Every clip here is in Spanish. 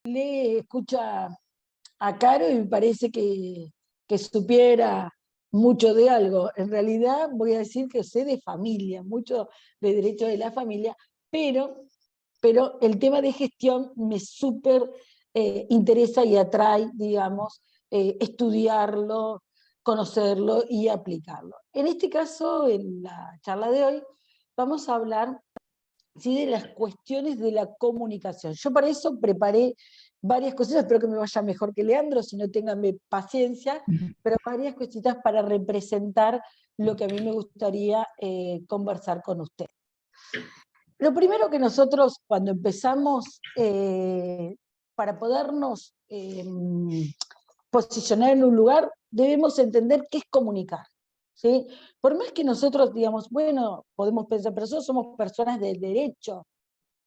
Le escucha a Caro y me parece que supiera mucho de algo. En realidad voy a decir que sé de familia, mucho de derecho de la familia, pero, pero el tema de gestión me súper interesa y atrae, digamos, estudiarlo, conocerlo y aplicarlo. En este caso, en la charla de hoy, vamos a hablar, ¿sí?, de las cuestiones de la comunicación. Yo para eso preparé varias cositas, espero que me vaya mejor que Leandro, si no ténganme paciencia, Ujú. pero varias cositas para representar lo que a mí me gustaría conversar con usted. Lo primero que nosotros cuando empezamos, para podernos posicionar en un lugar, debemos entender qué es comunicar, ¿sí? Por más que nosotros digamos, bueno, podemos pensar, pero nosotros somos personas de derecho,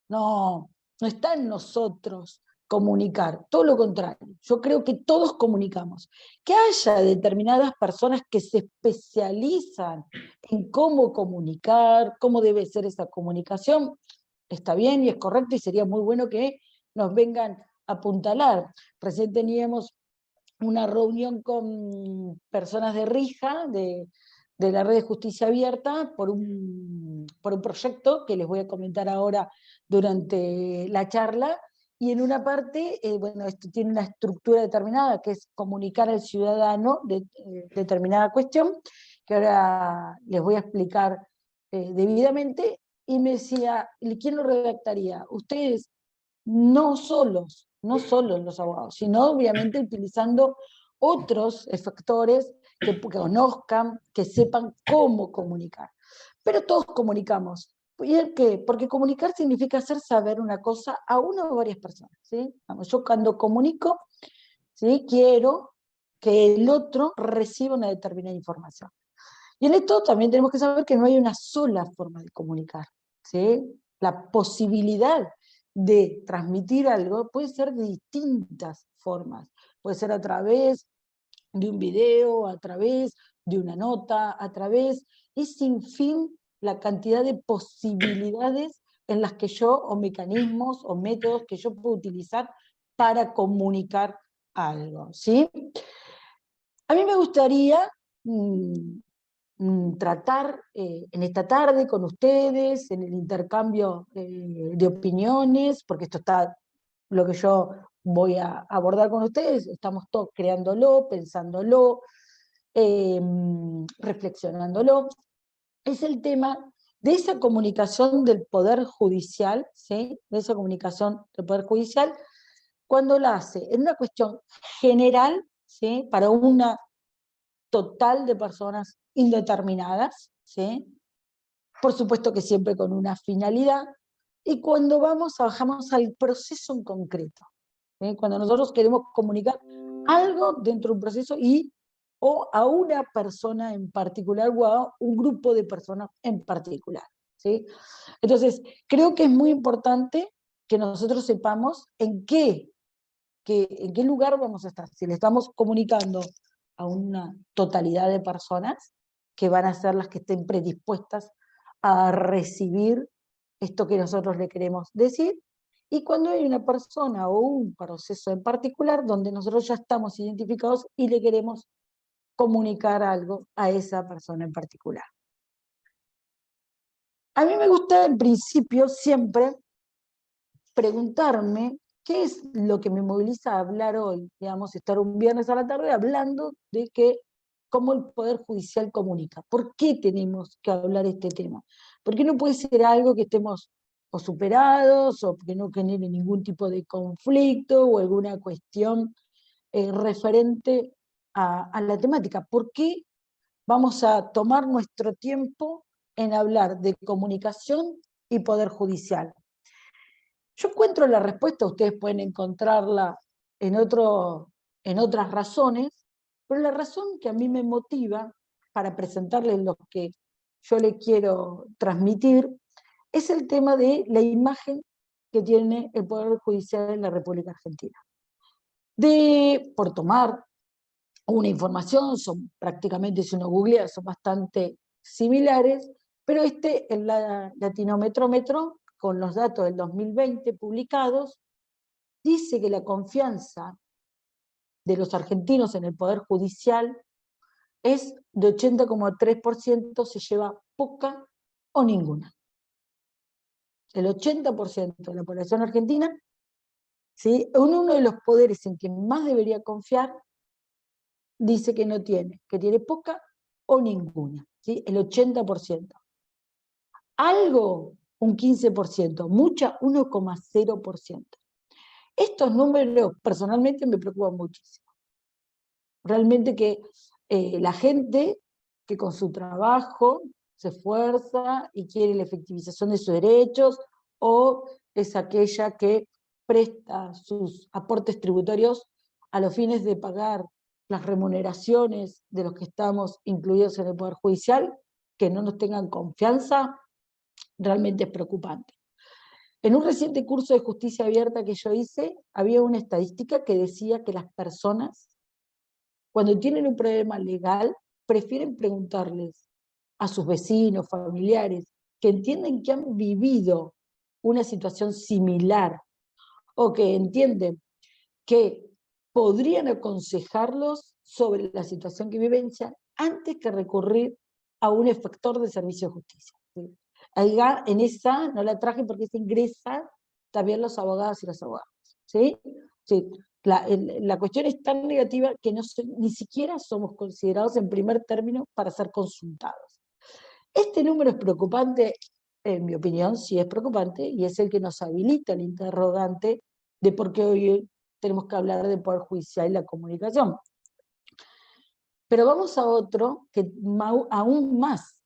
no, no está en nosotros comunicar, todo lo contrario. Yo creo que todos comunicamos. Que haya determinadas personas que se especializan en cómo comunicar, cómo debe ser esa comunicación, está bien y es correcto y sería muy bueno que nos vengan a apuntalar. Recién teníamos una reunión con personas de Rija, de la Red de Justicia Abierta, por un proyecto que les voy a comentar ahora durante la charla, y en una parte, bueno, esto tiene una estructura determinada, que es comunicar al ciudadano de determinada cuestión, que ahora les voy a explicar debidamente, y me decía, ¿quién lo redactaría? Ustedes, no solos, no solo los abogados, sino obviamente utilizando otros factores que conozcan, que sepan cómo comunicar. Pero todos comunicamos. ¿Y el qué? Porque comunicar significa hacer saber una cosa a una o varias personas, ¿sí? Vamos, yo cuando comunico, ¿sí?, quiero que el otro reciba una determinada información. Y en esto también tenemos que saber que no hay una sola forma de comunicar, ¿sí? La posibilidad de transmitir algo puede ser de distintas formas. Puede ser a través de un video, a través de una nota, a través, es sin fin la cantidad de posibilidades en las que yo, o mecanismos, o métodos que yo puedo utilizar para comunicar algo, ¿sí? A mí me gustaría mm, tratar en esta tarde con ustedes, en el intercambio de opiniones, porque esto está, lo que yo voy a abordar con ustedes, estamos todos creándolo, pensándolo, eh, reflexionándolo, es el tema de esa comunicación del Poder Judicial, ¿sí?, de esa comunicación del Poder Judicial, cuando la hace en una cuestión general, ¿sí?, para una total de personas indeterminadas, ¿sí?, por supuesto que siempre con una finalidad, y cuando bajamos al proceso en concreto, ¿sí?, cuando nosotros queremos comunicar algo dentro de un proceso o a una persona en particular o a un grupo de personas en particular, ¿sí? Entonces, creo que es muy importante que nosotros sepamos en qué lugar vamos a estar. Si le estamos comunicando a una totalidad de personas que van a ser las que estén predispuestas a recibir esto que nosotros le queremos decir, y cuando hay una persona o un proceso en particular donde nosotros ya estamos identificados y le queremos comunicar algo a esa persona en particular. A mí me gusta en principio siempre preguntarme qué es lo que me moviliza a hablar hoy, digamos, estar un viernes a la tarde hablando de cómo el Poder Judicial comunica. ¿Por qué tenemos que hablar este tema? ¿Por qué no puede ser algo que estemos o superados o que no genere ningún tipo de conflicto o alguna cuestión referente a la temática? ¿Por qué vamos a tomar nuestro tiempo en hablar de comunicación y Poder Judicial? Yo encuentro la respuesta, ustedes pueden encontrarla en, en otras razones, pero la razón que a mí me motiva para presentarles lo que yo le quiero transmitir es el tema de la imagen que tiene el Poder Judicial en la República Argentina. Por tomar una información, son prácticamente, si uno googlea, son bastante similares, pero el Latinometrómetro, con los datos del 2020 publicados, dice que la confianza de los argentinos en el Poder Judicial es de 80,3%, se lleva poca o ninguna. El 80% de la población argentina, ¿sí?, en uno de los poderes en que más debería confiar, dice que no tiene, que tiene poca o ninguna, ¿sí? El 80%. Algo, un 15%, mucha, 1,0%. Estos números personalmente me preocupan muchísimo. Realmente que la gente que con su trabajo se esfuerza y quiere la efectivización de sus derechos, o es aquella que presta sus aportes tributarios a los fines de pagar las remuneraciones de los que estamos incluidos en el Poder Judicial, que no nos tengan confianza, realmente es preocupante. En un reciente curso de justicia abierta que yo hice, había una estadística que decía que las personas, cuando tienen un problema legal, prefieren preguntarles a sus vecinos, familiares, que entienden que han vivido una situación similar, o que entienden que podrían aconsejarlos sobre la situación que vivencian, antes que recurrir a un efector de servicio de justicia. ¿Sí? Ahí, en esa no la traje porque se ingresan también los abogados y las abogadas. ¿Sí? Sí. La cuestión es tan negativa que ni siquiera somos considerados en primer término para ser consultados. Este número es preocupante, en mi opinión, sí es preocupante, y es el que nos habilita el interrogante de por qué hoy tenemos que hablar del Poder Judicial y la comunicación. Pero vamos a otro que aún más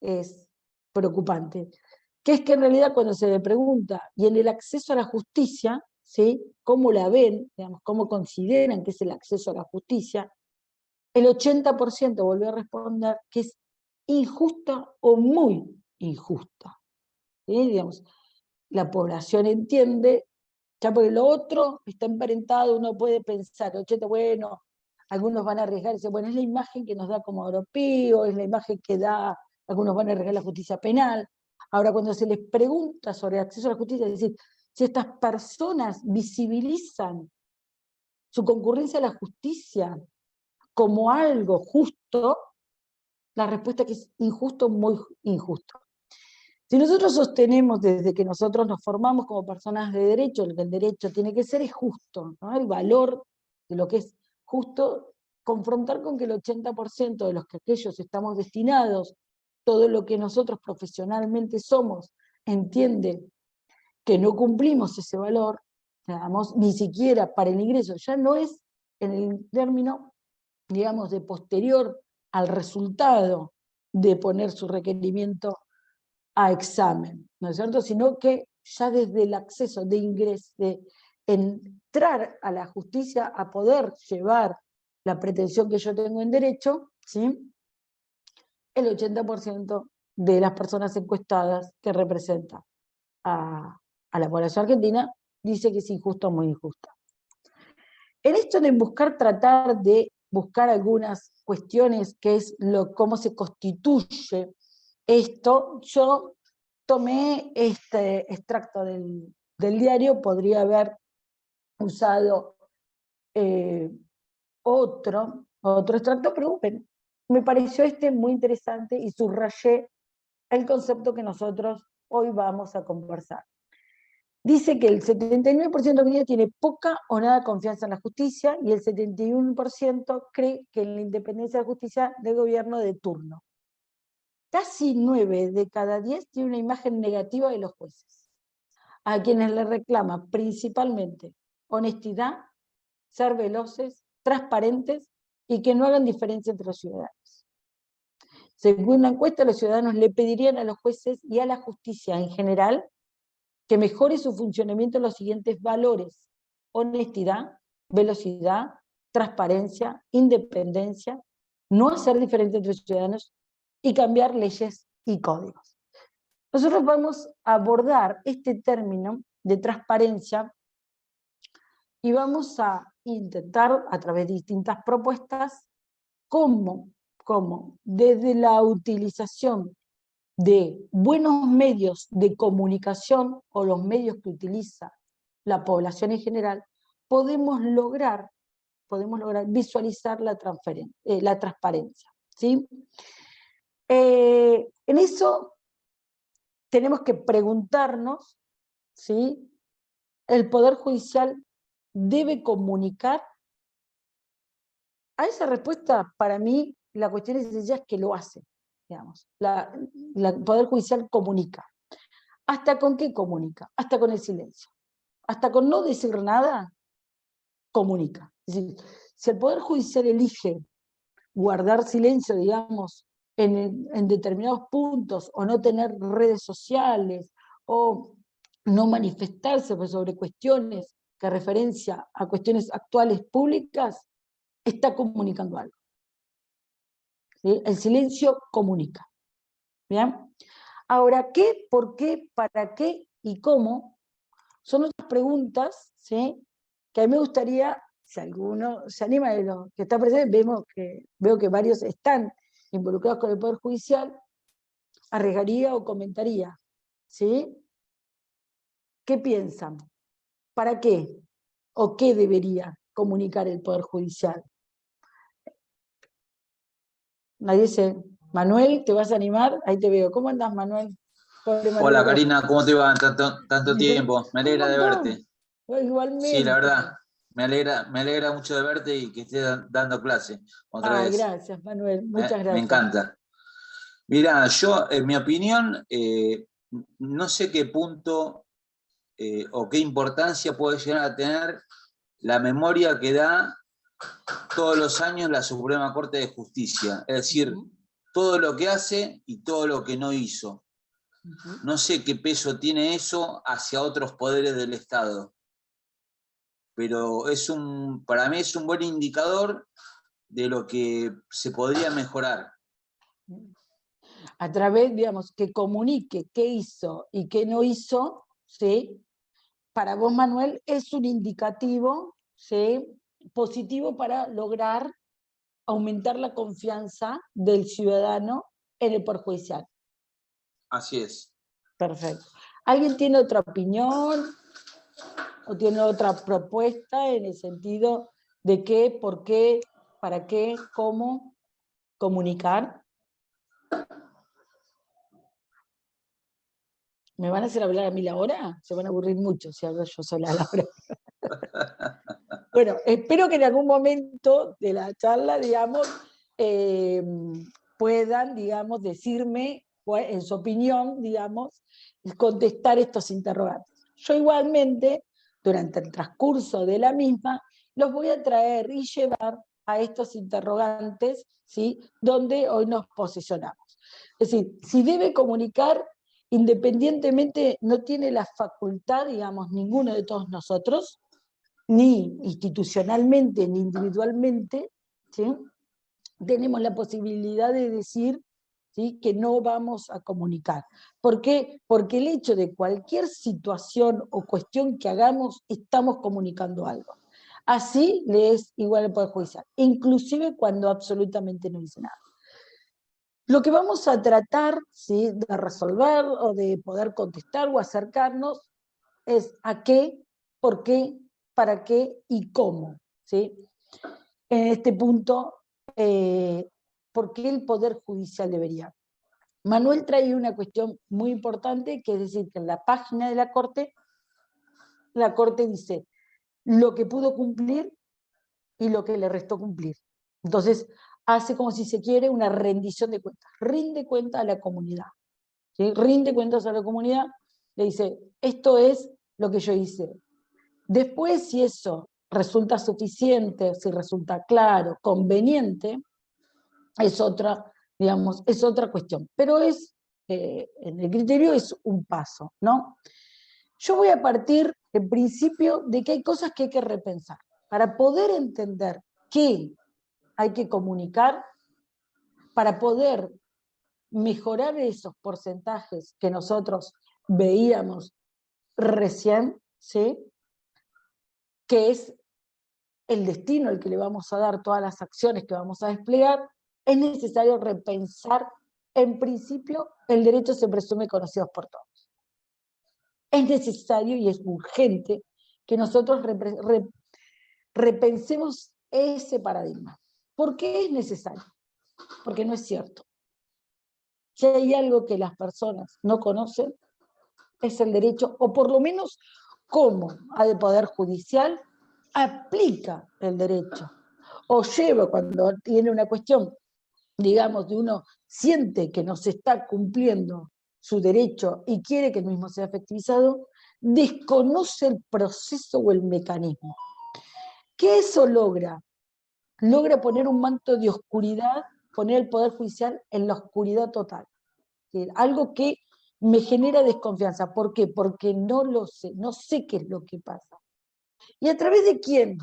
es preocupante, que es que en realidad cuando se le pregunta, y en el acceso a la justicia, ¿sí?, ¿cómo la ven? Digamos, ¿cómo consideran que es el acceso a la justicia? El 80% volvió a responder que es injusta o muy injusta. ¿Sí? Digamos, la población entiende, ya porque lo otro está emparentado, uno puede pensar, 80, bueno, algunos van a arriesgar, y bueno, es la imagen que nos da como europeo, es la imagen que da, algunos van a arriesgar la justicia penal. Ahora, cuando se les pregunta sobre el acceso a la justicia, es decir, si estas personas visibilizan su concurrencia a la justicia como algo justo, la respuesta es que es injusto, muy injusto. Si nosotros sostenemos desde que nosotros nos formamos como personas de derecho, lo que el derecho tiene que ser es justo, ¿no?, el valor de lo que es justo, confrontar con que el 80% de los que aquellos estamos destinados, todo lo que nosotros profesionalmente somos, entiende que no cumplimos ese valor, digamos, ni siquiera para el ingreso, ya no es en el término, digamos, de posterior al resultado de poner su requerimiento a examen, ¿no es cierto?, sino que ya desde el acceso de ingreso, de entrar a la justicia a poder llevar la pretensión que yo tengo en derecho, ¿sí?, el 80% de las personas encuestadas que representa a la población argentina dice que es injusto o muy injusta. En esto de tratar de buscar algunas cuestiones, que es cómo se constituye esto, yo tomé este extracto del diario, podría haber usado otro extracto, pero bueno, me pareció muy interesante y subrayé el concepto que nosotros hoy vamos a conversar. Dice que el 79% de tiene poca o nada confianza en la justicia, y el 71% cree que en la independencia de la justicia del gobierno de turno. Casi 9 de cada 10 tiene una imagen negativa de los jueces, a quienes le reclama principalmente honestidad, ser veloces, transparentes y que no hagan diferencia entre los ciudadanos. Según una encuesta, los ciudadanos le pedirían a los jueces y a la justicia en general que mejore su funcionamiento en los siguientes valores: honestidad, velocidad, transparencia, independencia, no hacer diferencia entre los ciudadanos y cambiar leyes y códigos. Nosotros vamos a abordar este término de transparencia y vamos a intentar, a través de distintas propuestas, cómo desde la utilización de buenos medios de comunicación, o los medios que utiliza la población en general, podemos lograr visualizar la transparencia, ¿sí? En eso tenemos que preguntarnos, ¿sí? ¿El Poder Judicial debe comunicar? A esa respuesta, para mí, la cuestión esencial es que lo hace, digamos. El Poder Judicial comunica. ¿Hasta con qué comunica? Hasta con el silencio. Hasta con no decir nada, comunica. Es decir, si el Poder Judicial elige guardar silencio, digamos, en determinados puntos, o no tener redes sociales, o no manifestarse sobre cuestiones que referencia a cuestiones actuales públicas, está comunicando algo. ¿Sí? El silencio comunica. ¿Bien? Ahora, ¿qué, por qué, para qué y cómo? Son otras preguntas, ¿sí? Que a mí me gustaría, si alguno se anima de los que está presente, veo que varios están involucrados con el Poder Judicial, arriesgaría o comentaría, ¿sí? ¿Qué piensan? ¿Para qué? ¿O qué debería comunicar el Poder Judicial? Nadie dice, Manuel, ¿te vas a animar? Ahí te veo. ¿Cómo andás, Manuel? Pobre Hola Manuel. Karina, ¿cómo te va? Tanto tiempo. Me Un alegra de montón. verte. Sí, la Igualmente. verdad, me alegra mucho de verte y que estés dando clase otra Ay, vez. gracias, Manuel. Muchas Me gracias. encanta. Mira, yo, en mi opinión, no sé qué punto o qué importancia puede llegar a tener la memoria que da todos los años la Suprema Corte de Justicia. Es decir, todo lo que hace y todo lo que no hizo. No sé qué peso tiene eso hacia otros poderes del Estado, pero para mí es un buen indicador de lo que se podría mejorar. A través, digamos, que comunique qué hizo y qué no hizo, ¿sí? Para vos, Manuel, es un indicativo, ¿sí? Positivo para lograr aumentar la confianza del ciudadano en el Poder Judicial. Así es. Perfecto. ¿Alguien tiene otra opinión o tiene otra propuesta en el sentido de qué, por qué, para qué, cómo comunicar? ¿Me van a hacer hablar a mí la hora? Se van a aburrir mucho si hablo yo sola a la hora. Bueno, espero que en algún momento de la charla, digamos, puedan, digamos, decirme, en su opinión, digamos, contestar estos interrogantes. Yo igualmente, durante el transcurso de la misma, los voy a traer y llevar a estos interrogantes, ¿sí? Donde hoy nos posicionamos. Es decir, si debe comunicar, independientemente, no tiene la facultad, digamos, ninguno de todos nosotros, ni institucionalmente ni individualmente, ¿sí? Tenemos la posibilidad de decir, ¿sí?, que no vamos a comunicar. ¿Por qué? Porque el hecho de cualquier situación o cuestión que hagamos, estamos comunicando algo. Así le es igual al Poder Judicial, inclusive cuando absolutamente no dice nada. Lo que vamos a tratar, ¿sí?, de resolver o de poder contestar o acercarnos es a qué, por qué, para qué y cómo, ¿sí? En este punto, ¿por qué el Poder Judicial debería? Manuel trae una cuestión muy importante, que es decir, que en la página de la Corte dice lo que pudo cumplir y lo que le restó cumplir. Entonces, hace como si se quiere una rendición de cuentas, rinde cuenta a la comunidad, ¿sí? Rinde cuentas a la comunidad, le dice, esto es lo que yo hice. Después, si eso resulta suficiente, si resulta claro, conveniente, es otra, digamos, es otra cuestión. Pero en el criterio es un paso, ¿no? Yo voy a partir, en principio, de que hay cosas que hay que repensar. Para poder entender qué hay que comunicar, para poder mejorar esos porcentajes que nosotros veíamos recién, ¿sí?, que es el destino al que le vamos a dar todas las acciones que vamos a desplegar, es necesario repensar, en principio, el derecho se presume conocido por todos. Es necesario y es urgente que nosotros repensemos ese paradigma. ¿Por qué es necesario? Porque no es cierto. Si hay algo que las personas no conocen, es el derecho, o por lo menos cómo al Poder Judicial aplica el derecho, o lleva cuando tiene una cuestión, digamos, de uno siente que no se está cumpliendo su derecho y quiere que el mismo sea efectivizado, desconoce el proceso o el mecanismo. ¿Qué eso logra? Logra poner un manto de oscuridad, poner el Poder Judicial en la oscuridad total. ¿Sí? Algo que me genera desconfianza. ¿Por qué? Porque no lo sé, no sé qué es lo que pasa. ¿Y a través de quién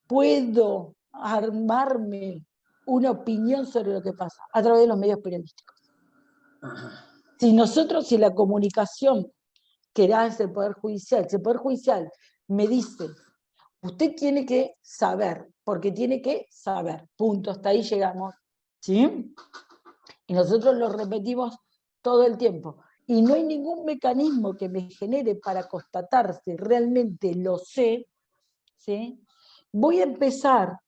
puedo armarme una opinión sobre lo que pasa? A través de los medios periodísticos. Si la comunicación que hace el Poder Judicial, si el Poder Judicial me dice, usted tiene que saber, porque tiene que saber, punto, hasta ahí llegamos, ¿sí? Y nosotros lo repetimos todo el tiempo. Y no hay ningún mecanismo que me genere para constatar si realmente lo sé, ¿sí? Voy a empezar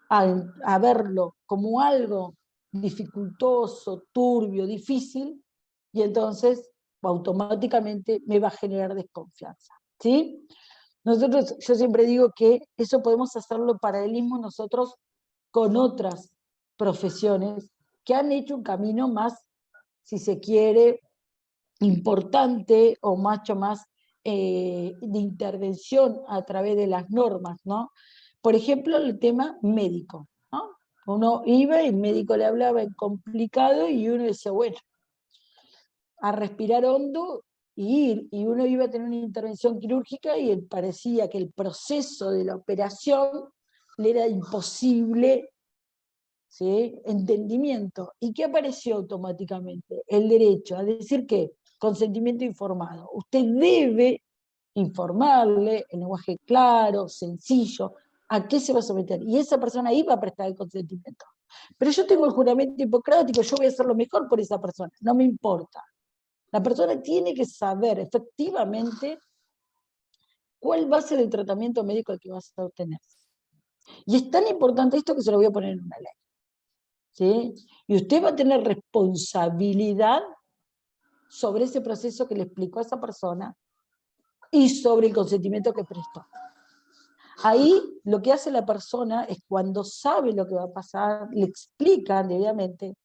a verlo como algo dificultoso, turbio, difícil, y entonces automáticamente me va a generar desconfianza, ¿sí? Yo siempre digo que eso podemos hacerlo paralelismo nosotros con otras profesiones que han hecho un camino más, si se quiere, importante o mucho más de intervención a través de las normas, ¿no? Por ejemplo, el tema médico, ¿no? Uno iba y el médico le hablaba en complicado y uno decía, bueno, a respirar hondo y ir, y uno iba a tener una intervención quirúrgica y parecía que el proceso de la operación le era imposible, ¿sí? Entendimiento. ¿Y qué apareció automáticamente? El derecho a decir que consentimiento informado. Usted debe informarle en lenguaje claro, sencillo, a qué se va a someter. Y esa persona iba a prestar el consentimiento. Pero yo tengo el juramento hipocrático, yo voy a hacer lo mejor por esa persona, no me importa. La persona tiene que saber efectivamente cuál va a ser el tratamiento médico al que vas a obtener. Y es tan importante esto que se lo voy a poner en una ley. ¿Sí? Y usted va a tener responsabilidad sobre ese proceso que le explicó a esa persona y sobre el consentimiento que prestó. Ahí lo que hace la persona es cuando sabe lo que va a pasar, le explican debidamente,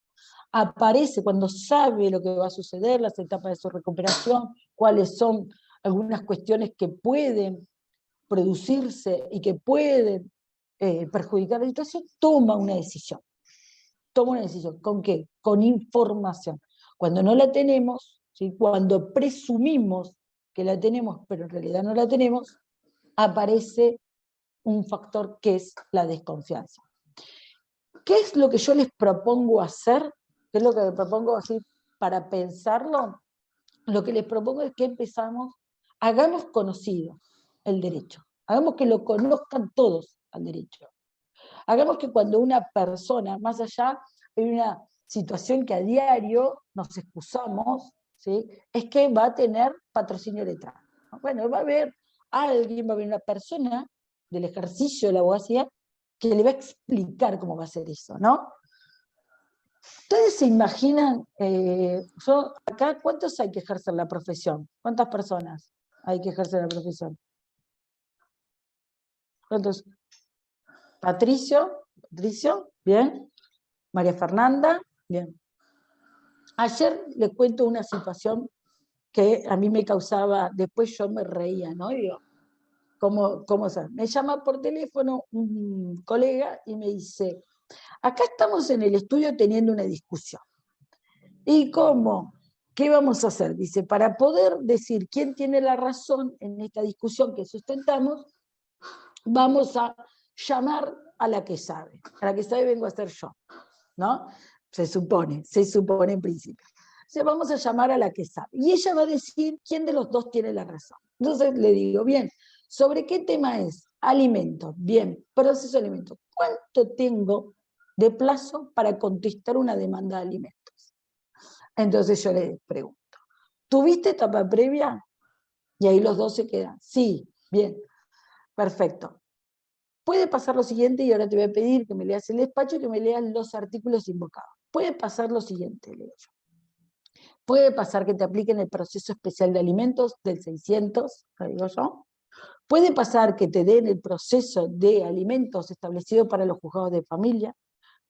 aparece cuando sabe lo que va a suceder, las etapas de su recuperación, cuáles son algunas cuestiones que pueden producirse y que pueden perjudicar la situación, toma una decisión. Toma una decisión. ¿Con qué? Con información. Cuando no la tenemos, ¿sí? Cuando presumimos que la tenemos, pero en realidad no la tenemos, aparece un factor que es la desconfianza. ¿Qué es lo que yo les propongo hacer? ¿Qué es lo que les propongo así para pensarlo? Lo que les propongo es que hagamos conocido el derecho. Hagamos que lo conozcan todos al derecho. Hagamos que cuando una persona, más allá, hay una situación que a diario nos excusamos, ¿sí? Es que va a tener patrocinio letrado. Bueno, va a haber una persona del ejercicio de la abogacía que le va a explicar cómo va a hacer eso, ¿no? ¿Ustedes se imaginan, acá, cuántos hay que ejercer la profesión? ¿Cuántas personas hay que ejercer la profesión? ¿Cuántos? Patricio, bien. María Fernanda, bien. Ayer les cuento una situación que a mí me causaba, después yo me reía, ¿no? Y digo, ¿cómo ser? Me llama por teléfono un colega y me dice, acá estamos en el estudio teniendo una discusión. ¿Y cómo? ¿Qué vamos a hacer? Dice, para poder decir quién tiene la razón en esta discusión que sustentamos, vamos a llamar a la que sabe. A la que sabe vengo a ser yo, ¿no? Se supone en principio. Entonces vamos a llamar a la que sabe. Y ella va a decir quién de los dos tiene la razón. Entonces le digo, bien, ¿sobre qué tema es? Alimentos. Bien, proceso de alimentos. ¿Cuánto tengo de plazo para contestar una demanda de alimentos? Entonces yo le pregunto, ¿tuviste etapa previa? Y ahí los dos se quedan. Sí. Bien, perfecto. Puede pasar lo siguiente, y ahora te voy a pedir que me leas el despacho y que me leas los artículos invocados. Puede pasar lo siguiente, leo yo. Puede pasar que te apliquen el proceso especial de alimentos del 600, lo digo yo. Puede pasar que te den el proceso de alimentos establecido para los juzgados de familia.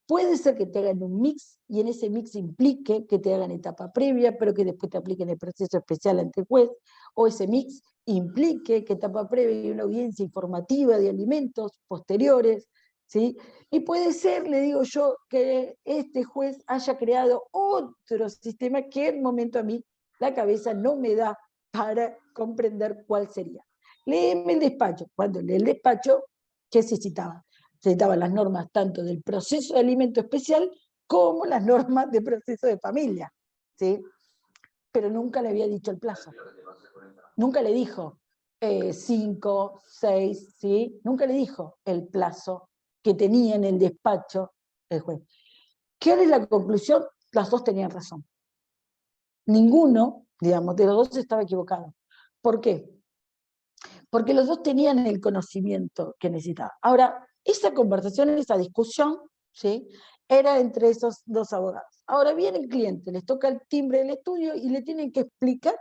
Puede ser que te hagan un mix y en ese mix implique que te hagan etapa previa, pero que después te apliquen el proceso especial ante el juez, o ese mix implique que etapa previa y una audiencia informativa de alimentos posteriores, ¿sí? Y puede ser, le digo yo, que este juez haya creado otro sistema que en el momento a mí la cabeza no me da para comprender cuál sería. Léeme el despacho. Cuando lee el despacho, ¿qué se citaba? Se citaban las normas tanto del proceso de alimento especial como las normas de proceso de familia, ¿sí? Pero nunca le había dicho el plazo. Nunca le dijo 5, 6, ¿sí? Nunca le dijo el plazo que tenía en el despacho el juez. ¿Qué es la conclusión? Las dos tenían razón. Ninguno, digamos, de los dos estaba equivocado. ¿Por qué? Porque los dos tenían el conocimiento que necesitaban. Ahora, esa conversación, esa discusión, ¿sí?, era entre esos dos abogados. Ahora viene el cliente, les toca el timbre del estudio y le tienen que explicar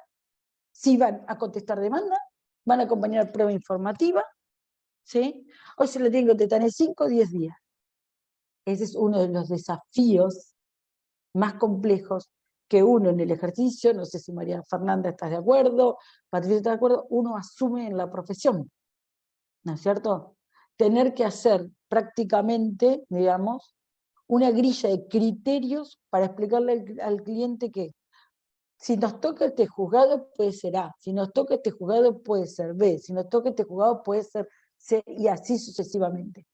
si van a contestar demanda, van a acompañar prueba informativa, ¿sí?, o se le tienen que contestar en 5 o 10 días. Ese es uno de los desafíos más complejos que uno en el ejercicio, no sé si María Fernanda estás de acuerdo, Patricia está de acuerdo, uno asume en la profesión, ¿no es cierto? Tener que hacer prácticamente, digamos, una grilla de criterios para explicarle al cliente que si nos toca este juzgado puede ser A, si nos toca este juzgado puede ser B, si nos toca este juzgado puede ser C, y así sucesivamente.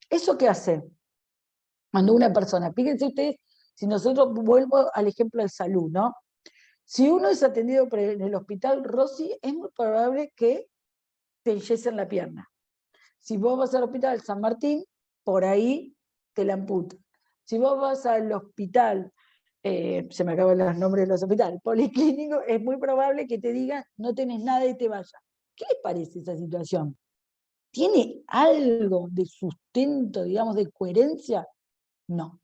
¿Eso qué hace? Cuando una persona, fíjense ustedes, si nosotros, vuelvo al ejemplo de salud, ¿no? Si uno es atendido en el hospital Rossi, es muy probable que te enyesen la pierna. Si vos vas al hospital San Martín, por ahí te la amputan. Si vos vas al hospital, se me acaban los nombres de los hospitales, policlínico, es muy probable que te digan, no tenés nada y te vayas. ¿Qué les parece esa situación? ¿Tiene algo de sustento, digamos, de coherencia? No,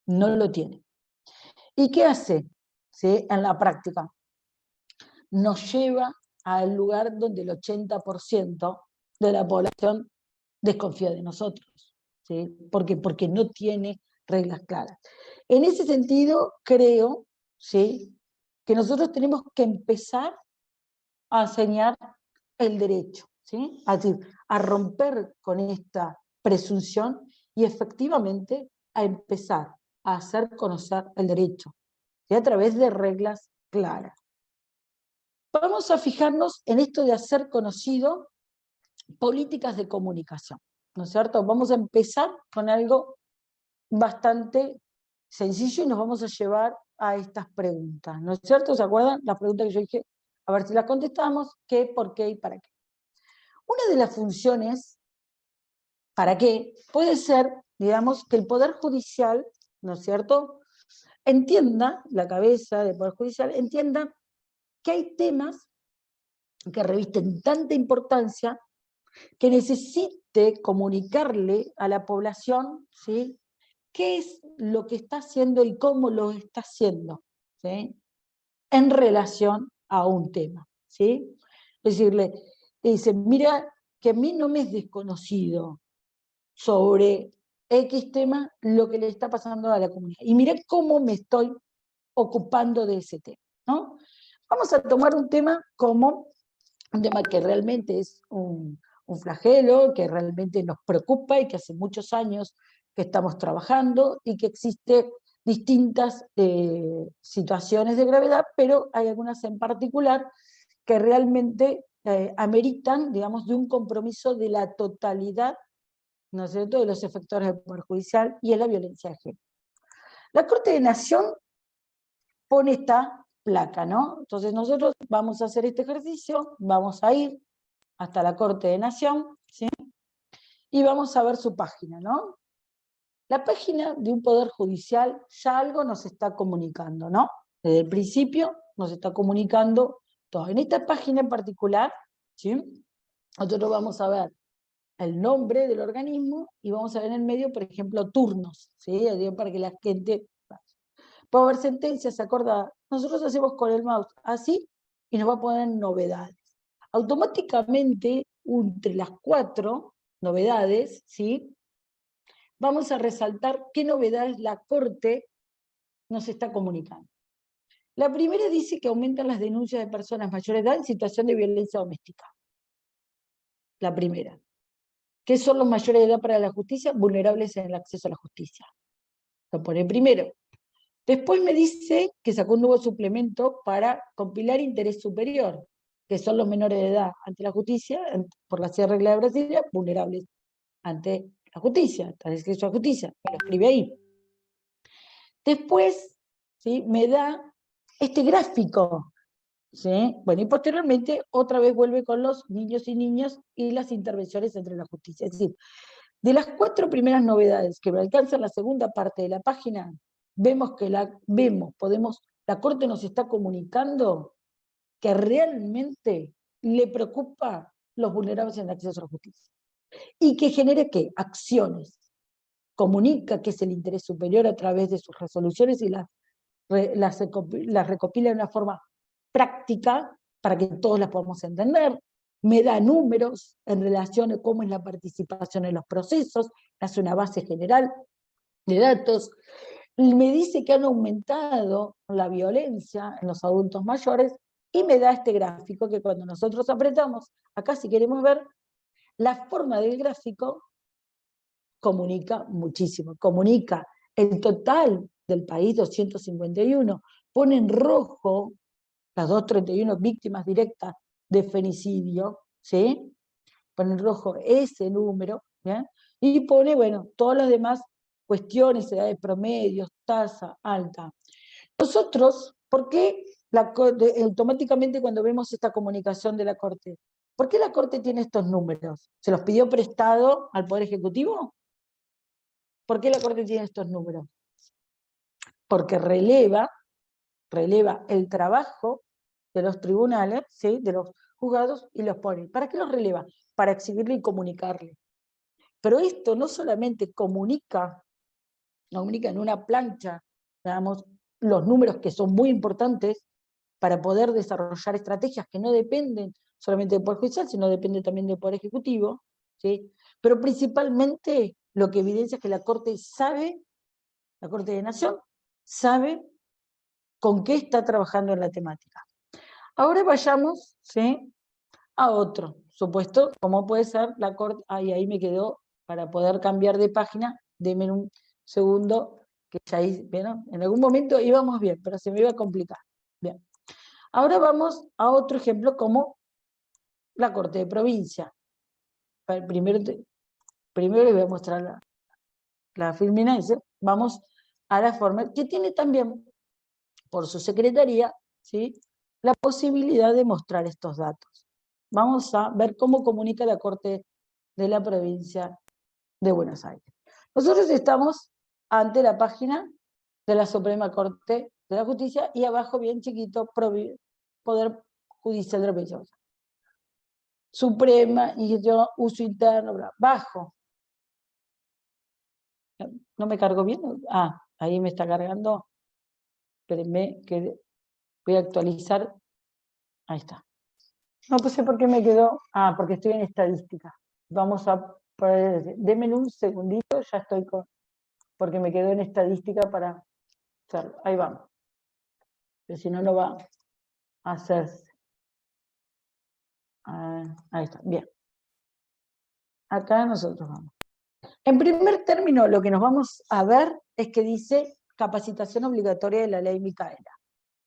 no lo tiene. ¿Y qué hace? ¿Sí? En la práctica, nos lleva al lugar donde el 80% de la población desconfía de nosotros, ¿sí? Porque no tiene reglas claras. En ese sentido, creo, ¿sí?, que nosotros tenemos que empezar a enseñar el derecho, ¿sí? Es decir, a romper con esta presunción y efectivamente a empezar a hacer conocer el derecho, ¿sí?, a través de reglas claras. Vamos a fijarnos en esto de hacer conocido políticas de comunicación, ¿no es cierto? Vamos a empezar con algo bastante sencillo y nos vamos a llevar a estas preguntas, ¿no es cierto? ¿Se acuerdan? Las preguntas que yo dije, a ver si las contestamos, qué, por qué y para qué. Una de las funciones, ¿para qué?, puede ser, digamos, que el Poder Judicial, ¿no es cierto?, entienda, la cabeza del Poder Judicial, entienda que hay temas que revisten tanta importancia que necesite comunicarle a la población, ¿sí?, qué es lo que está haciendo y cómo lo está haciendo, ¿sí?, en relación a un tema, ¿sí? Es decirle, dice, mira, que a mí no me es desconocido sobre X tema lo que le está pasando a la comunidad. Y mira cómo me estoy ocupando de ese tema, ¿no? Vamos a tomar un tema como un tema que realmente es un flagelo, que realmente nos preocupa y que hace muchos años que estamos trabajando y que existe distintas situaciones de gravedad, pero hay algunas en particular que realmente ameritan, digamos, de un compromiso de la totalidad, ¿no es cierto?, de los efectores del Poder Judicial, y es la violencia de género. La Corte de Nación pone esta placa, ¿no? Entonces nosotros vamos a hacer este ejercicio, vamos a ir hasta la Corte de Nación, ¿sí?, y vamos a ver su página, ¿no? La página de un Poder Judicial ya algo nos está comunicando, ¿no? Desde el principio nos está comunicando todo. En esta página en particular, ¿sí?, nosotros vamos a ver el nombre del organismo y vamos a ver en el medio, por ejemplo, turnos, ¿sí? Para que la gente pueda ver sentencias acordadas. Nosotros hacemos con el mouse así y nos va a poner novedades. Automáticamente, entre las 4 novedades, ¿sí? Vamos a resaltar qué novedades la Corte nos está comunicando. La primera dice que aumentan las denuncias de personas mayores de edad en situación de violencia doméstica. La primera. ¿Qué son los mayores de edad para la justicia? Vulnerables en el acceso a la justicia. Lo pone primero. Después me dice que sacó un nuevo suplemento para compilar interés superior, que son los menores de edad ante la justicia, por la regla de Brasilia, vulnerables ante la justicia, ante el acceso a la justicia. Me lo escribe ahí. Después, ¿sí?, me da este gráfico, ¿sí? Bueno, y posteriormente otra vez vuelve con los niños y niñas y las intervenciones entre la justicia. Es decir, de las 4 primeras novedades que me alcanzan la segunda parte de la página, vemos que la Corte nos está comunicando que realmente le preocupa los vulnerables en el acceso a la justicia. Y que genere, ¿qué? Acciones. Comunica que es el interés superior a través de sus resoluciones y las recopila de una forma práctica para que todos las podamos entender. Me da números en relación a cómo es la participación en los procesos, hace una base general de datos. Me dice que han aumentado la violencia en los adultos mayores y me da este gráfico que cuando nosotros apretamos, acá si queremos ver, la forma del gráfico comunica muchísimo, comunica el total del país, 251, pone en rojo las 231 víctimas directas de femicidio, ¿sí? Pone en rojo ese número, ¿bien? Y pone, bueno, todas las demás cuestiones, edades promedios, tasa alta. Nosotros, ¿por qué automáticamente cuando vemos esta comunicación de la Corte, por qué la Corte tiene estos números? ¿Se los pidió prestado al Poder Ejecutivo? ¿Por qué la Corte tiene estos números? Porque releva el trabajo de los tribunales, ¿sí?, de los juzgados, y los pone. ¿Para qué los releva? Para exhibirle y comunicarle. Pero esto no solamente comunica en una plancha, digamos, los números que son muy importantes para poder desarrollar estrategias que no dependen solamente del Poder Judicial, sino dependen también del Poder Ejecutivo, ¿sí? Pero principalmente lo que evidencia es que la Corte sabe, la Corte de Nación, sabe con qué está trabajando en la temática. Ahora vayamos, ¿sí?, a otro supuesto, como puede ser la Corte. Ahí me quedó para poder cambiar de página. Denme un segundo, que ya ahí, ¿vieron? En algún momento íbamos bien, pero se me iba a complicar. Bien. Ahora vamos a otro ejemplo como la Corte de Provincia. Primero les voy a mostrar la Fluminense. Vamos a la forma que tiene también, por su secretaría, ¿sí?, la posibilidad de mostrar estos datos. Vamos a ver cómo comunica la Corte de la Provincia de Buenos Aires. Nosotros estamos ante la página de la Suprema Corte de la Justicia y abajo, bien chiquito, Poder Judicial de la Provincia. Suprema, y yo, uso interno, bajo. ¿No me cargo bien? Ah, ahí me está cargando. Espérenme que voy a actualizar. Ahí está. No sé por qué me quedó. Ah, porque estoy en estadística. Vamos a poner, denme un segundito, ya estoy con, porque me quedó en estadística para hacerlo. Ahí vamos. Pero si no, no va a hacerse. Ahí está, bien. Acá nosotros vamos. En primer término, lo que nos vamos a ver es que dice capacitación obligatoria de la ley Micaela.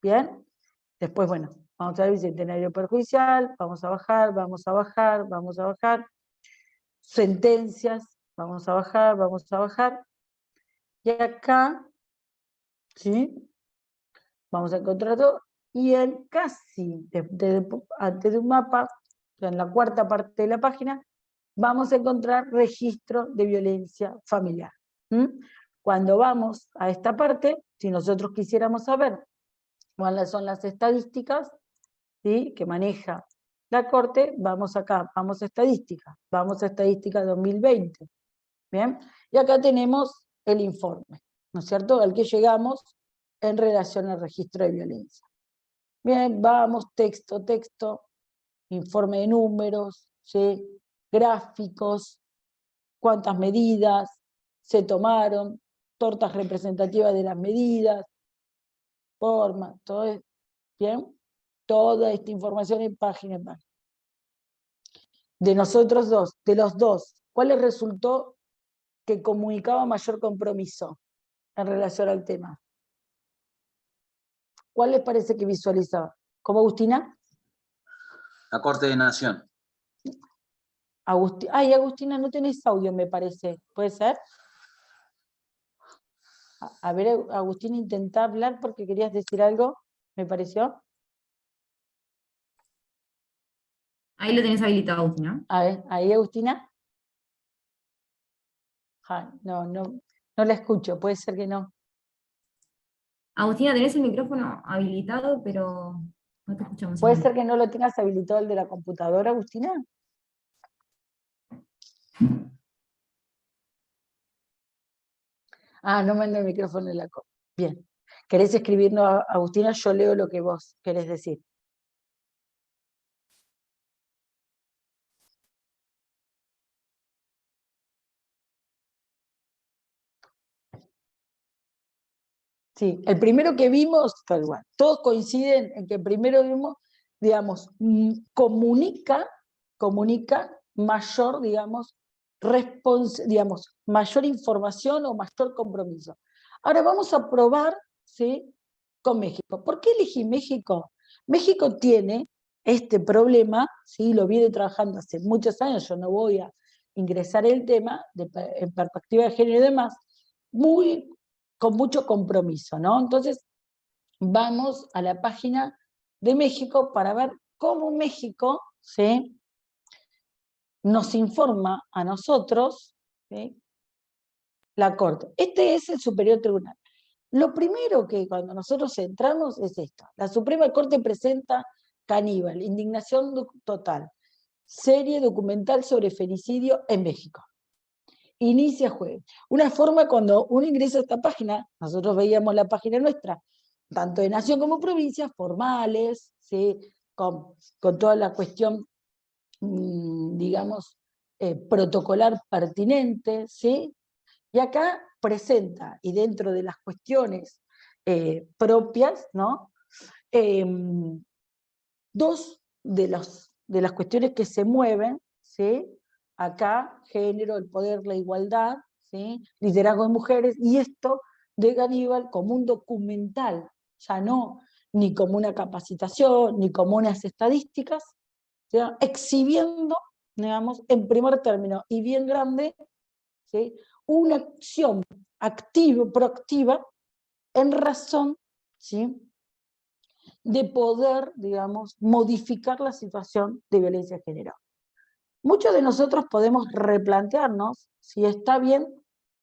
¿Bien? Después, bueno, vamos a ver bicentenario perjudicial, vamos a bajar, vamos a bajar, vamos a bajar. Sentencias, vamos a bajar, vamos a bajar. Y acá, ¿sí?, vamos a encontrar todo. Y en casi, antes de un mapa, en la cuarta parte de la página, vamos a encontrar registro de violencia familiar. Cuando vamos a esta parte, si nosotros quisiéramos saber cuáles son las estadísticas, ¿sí?, que maneja la Corte, vamos acá, vamos a estadística 2020, ¿bien? Y acá tenemos el informe, ¿no es cierto?, al que llegamos en relación al registro de violencia. Bien, vamos, texto, informe de números, ¿sí?, gráficos, cuántas medidas se tomaron, tortas representativas de las medidas, forma, todo, ¿bien? Toda esta información en página. De nosotros dos, de los dos, ¿cuál les resultó que comunicaba mayor compromiso en relación al tema? ¿Cuál les parece que visualizaba? ¿Cómo, Agustina? La Corte de Nación. Ay, Agustina, no tenés audio, me parece. ¿Puede ser? A ver, Agustina, intentá hablar porque querías decir algo, me pareció. Ahí lo tenés habilitado, Agustina. A ver, ahí, Agustina. No la escucho, puede ser que no. Agustina, tenés el micrófono habilitado, pero no te escuchamos. ¿Puede ser que no lo tengas habilitado el de la computadora, Agustina? No mando el micrófono en la co. Bien. ¿Querés escribirnos, Agustina? Yo leo lo que vos querés decir. Sí, el primero que vimos, tal cual, todos coinciden en que el primero vimos, digamos, comunica mayor, digamos, mayor información o mayor compromiso. Ahora vamos a probar, ¿sí?, con México. ¿Por qué elegí México? México tiene este problema, ¿sí?, lo viene trabajando hace muchos años, yo no voy a ingresar el tema en perspectiva de género y demás, con mucho compromiso, ¿no? Entonces, vamos a la página de México para ver cómo México, ¿sí?, nos informa a nosotros, ¿sí?, la Corte. Este es el Superior Tribunal. Lo primero que cuando nosotros entramos es esto. La Suprema Corte presenta Caníbal, indignación total, serie documental sobre femicidio en México. Inicia jueves. Una forma, cuando uno ingresa a esta página, nosotros veíamos la página nuestra, tanto de nación como provincia, formales, ¿sí?, con toda la cuestión, digamos, protocolar pertinente, ¿sí? Y acá presenta, y dentro de las cuestiones propias, ¿no?, dos de las cuestiones que se mueven, ¿sí?, acá, género, el poder, la igualdad, ¿sí?, liderazgo de mujeres, y esto de Caníbal como un documental, ya no ni como una capacitación, ni como unas estadísticas, ¿sí?, exhibiendo, digamos, en primer término, y bien grande, ¿sí?, una acción activa, proactiva, en razón, ¿sí?, de poder, digamos, modificar la situación de violencia de género. Muchos de nosotros podemos replantearnos si está bien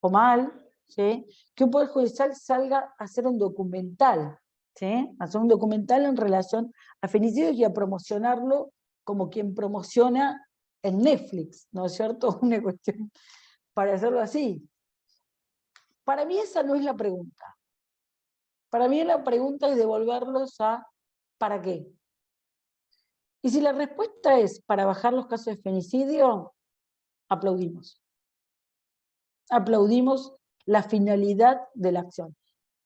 o mal, ¿sí?, que un Poder Judicial salga a hacer un documental, ¿sí?, hacer un documental en relación a femicidios y a promocionarlo como quien promociona en Netflix, ¿no es cierto? Una cuestión para hacerlo así. Para mí esa no es la pregunta. Para mí la pregunta es devolverlos a ¿para qué? Y si la respuesta es para bajar los casos de femicidio, aplaudimos. Aplaudimos la finalidad de la acción.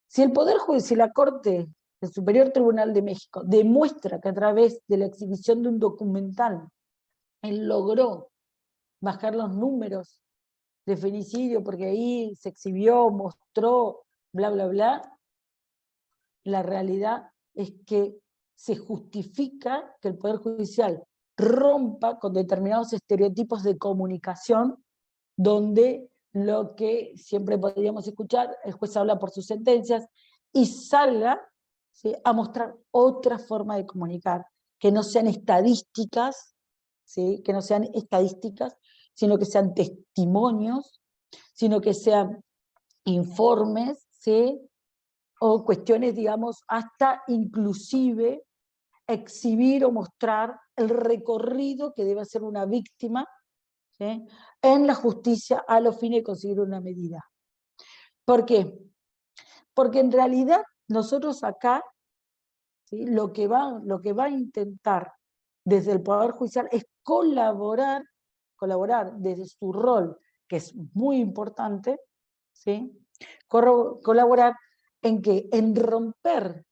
Si el Poder Judicial, la Corte, el Superior Tribunal de México, demuestra que a través de la exhibición de un documental él logró bajar los números de femicidio, porque ahí se exhibió, mostró, bla, bla, bla, la realidad es que se justifica que el Poder Judicial rompa con determinados estereotipos de comunicación, donde lo que siempre podríamos escuchar, el juez habla por sus sentencias, y salga, ¿sí?, a mostrar otra forma de comunicar, que no sean estadísticas, ¿sí?, que no sean estadísticas, sino que sean testimonios, sino que sean informes, ¿sí?, o cuestiones, digamos, hasta inclusive exhibir o mostrar el recorrido que debe hacer una víctima, ¿sí?, en la justicia a los fines de conseguir una medida. ¿Por qué? Porque en realidad nosotros acá, ¿sí?, lo que va a intentar desde el Poder Judicial es colaborar desde su rol, que es muy importante, ¿sí?, colaborar en romper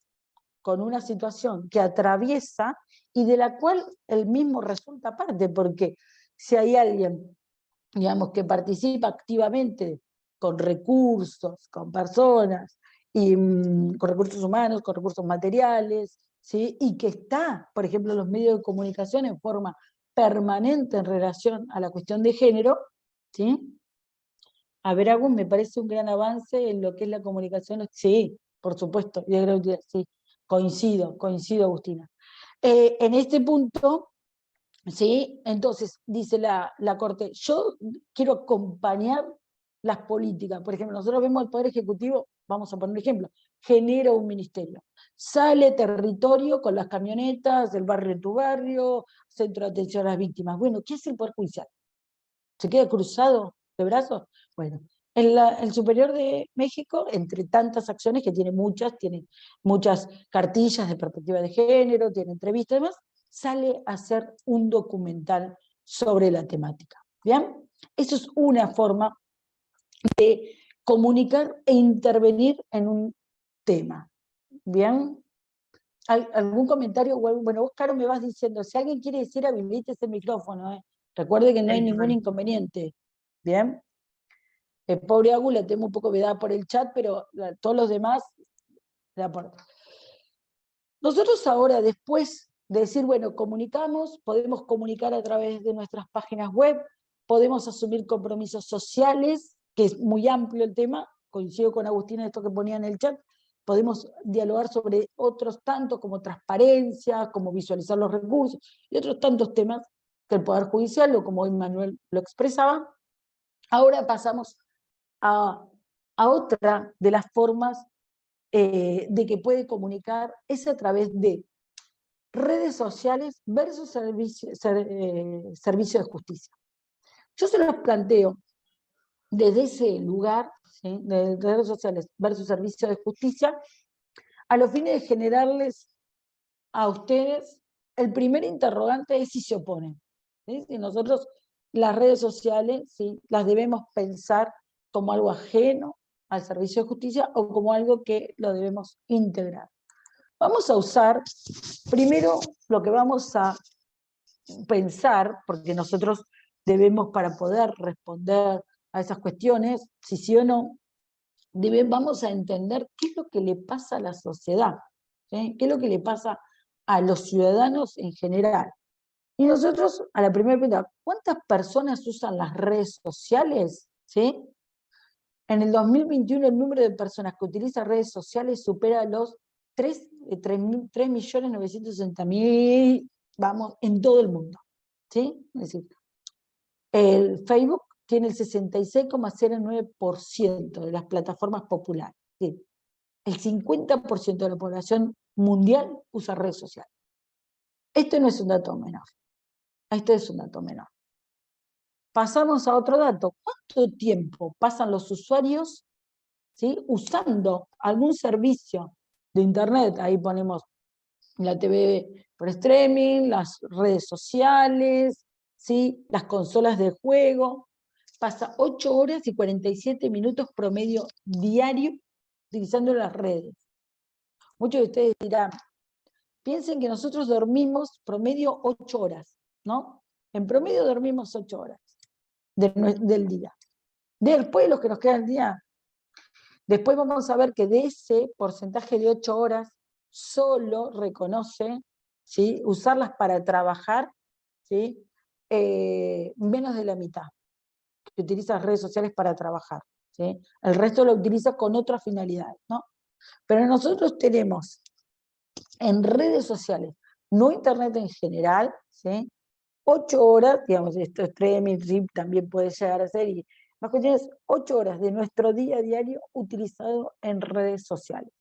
con una situación que atraviesa y de la cual él mismo resulta parte, porque si hay alguien, digamos, que participa activamente con recursos, con personas, y con recursos humanos, con recursos materiales, ¿sí?, y que está, por ejemplo, en los medios de comunicación en forma permanente en relación a la cuestión de género, ¿sí? A ver, Agus, me parece un gran avance en lo que es la comunicación. Sí, por supuesto, yo creo que sí, coincido, Agustina. En este punto, ¿sí?, entonces, dice la Corte, yo quiero acompañar las políticas. Por ejemplo, nosotros vemos el Poder Ejecutivo, vamos a poner un ejemplo, genera un ministerio, sale territorio con las camionetas del barrio en tu barrio, centro de atención a las víctimas. Bueno, ¿qué hace el Poder Judicial? ¿Se queda cruzado de brazos? Bueno, el Superior de México, entre tantas acciones que tiene muchas cartillas de perspectiva de género, tiene entrevistas y demás, sale a hacer un documental sobre la temática. ¿Bien? Eso es una forma de comunicar e intervenir en un tema. ¿Bien? ¿Algún comentario? Bueno, vos, Caro, me vas diciendo, si alguien quiere decir, habilite ese micrófono, ¿eh? Recuerde que no hay ningún inconveniente. ¿Bien? Pobre Agu, la tengo un poco vedada por el chat, pero todos los demás la aportan. Nosotros ahora, después de decir, bueno, comunicamos, podemos comunicar a través de nuestras páginas web, podemos asumir compromisos sociales, que es muy amplio el tema, coincido con Agustina esto que ponía en el chat, podemos dialogar sobre otros tantos como transparencia, como visualizar los recursos, y otros tantos temas que el Poder Judicial, o como hoy Manuel lo expresaba. Ahora pasamos a otra de las formas de que puede comunicar, es a través de redes sociales versus servicio de justicia. Yo se los planteo desde ese lugar, ¿sí?, de redes sociales versus servicio de justicia, a los fines de generarles a ustedes, el primer interrogante es si se oponen, ¿sí? Si nosotros las redes sociales, ¿sí?, las debemos pensar como algo ajeno al servicio de justicia o como algo que lo debemos integrar. Vamos a usar, primero lo que vamos a pensar, porque nosotros debemos, para poder responder a esas cuestiones, si sí o no, vamos a entender qué es lo que le pasa a la sociedad, ¿sí?, qué es lo que le pasa a los ciudadanos en general. Y nosotros, a la primera pregunta, ¿cuántas personas usan las redes sociales? ¿Sí? En el 2021 el número de personas que utilizan redes sociales supera los 3.960.000, vamos, en todo el mundo. ¿Sí? Es decir, el Facebook tiene el 66,09% de las plataformas populares. ¿Sí? El 50% de la población mundial usa redes sociales. Esto no es un dato menor. Esto es un dato menor. Pasamos a otro dato. ¿Cuánto tiempo pasan los usuarios, ¿sí?, usando algún servicio de internet? Ahí ponemos la TV por streaming, las redes sociales, ¿sí?, las consolas de juego. Pasa 8 horas y 47 minutos promedio diario utilizando las redes. Muchos de ustedes dirán, piensen que nosotros dormimos promedio 8 horas, ¿no? En promedio dormimos 8 horas del día. Después de los que nos queda el día, después vamos a ver que de ese porcentaje de 8 horas, solo reconoce, ¿sí?, usarlas para trabajar, ¿sí?, menos de la mitad, que utiliza redes sociales para trabajar, ¿sí? El resto lo utiliza con otras finalidades, ¿no? Pero nosotros tenemos en redes sociales, no internet en general, ¿sí?, 8 horas, digamos, esto es streaming, sí, también puede llegar a ser, y más cuestiones, 8 horas de nuestro día a diario utilizado en redes sociales,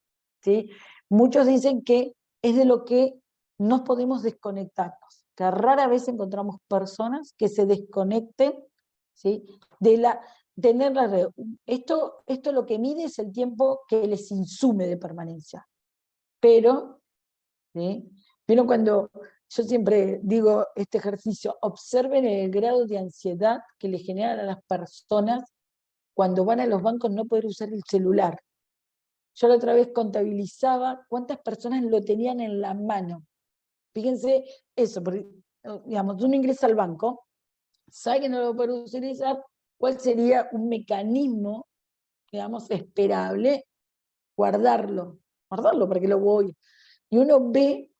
¿sí? Muchos dicen que es de lo que no podemos desconectarnos, que rara vez encontramos personas que se desconecten, ¿sí? Tener la red. Esto lo que mide es el tiempo que les insume de permanencia. Pero, ¿sí? Pero cuando yo siempre digo este ejercicio, observen el grado de ansiedad que le generan a las personas cuando van a los bancos no poder usar el celular. Yo la otra vez contabilizaba cuántas personas lo tenían en la mano. Fíjense eso, porque, digamos, uno ingresa al banco, sabe que no lo puede utilizar, ¿cuál sería un mecanismo, digamos, esperable? Guardarlo porque lo voy. Y uno ve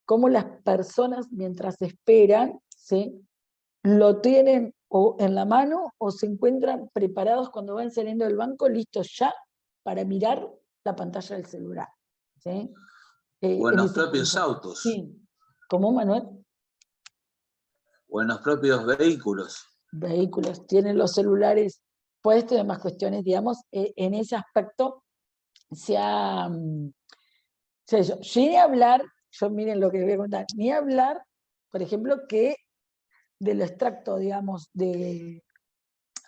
cómo las personas, mientras esperan, ¿sí?, lo tienen o en la mano o se encuentran preparados cuando van saliendo del banco, listos ya para mirar la pantalla del celular. ¿Sí? O en los propios autos. Sí. ¿Cómo, Manuel? O en los propios vehículos. Vehículos, tienen los celulares puestos y demás cuestiones, digamos, en ese aspecto llegué a hablar, yo miren lo que voy a contar, ni hablar, por ejemplo, que de lo extracto, digamos, de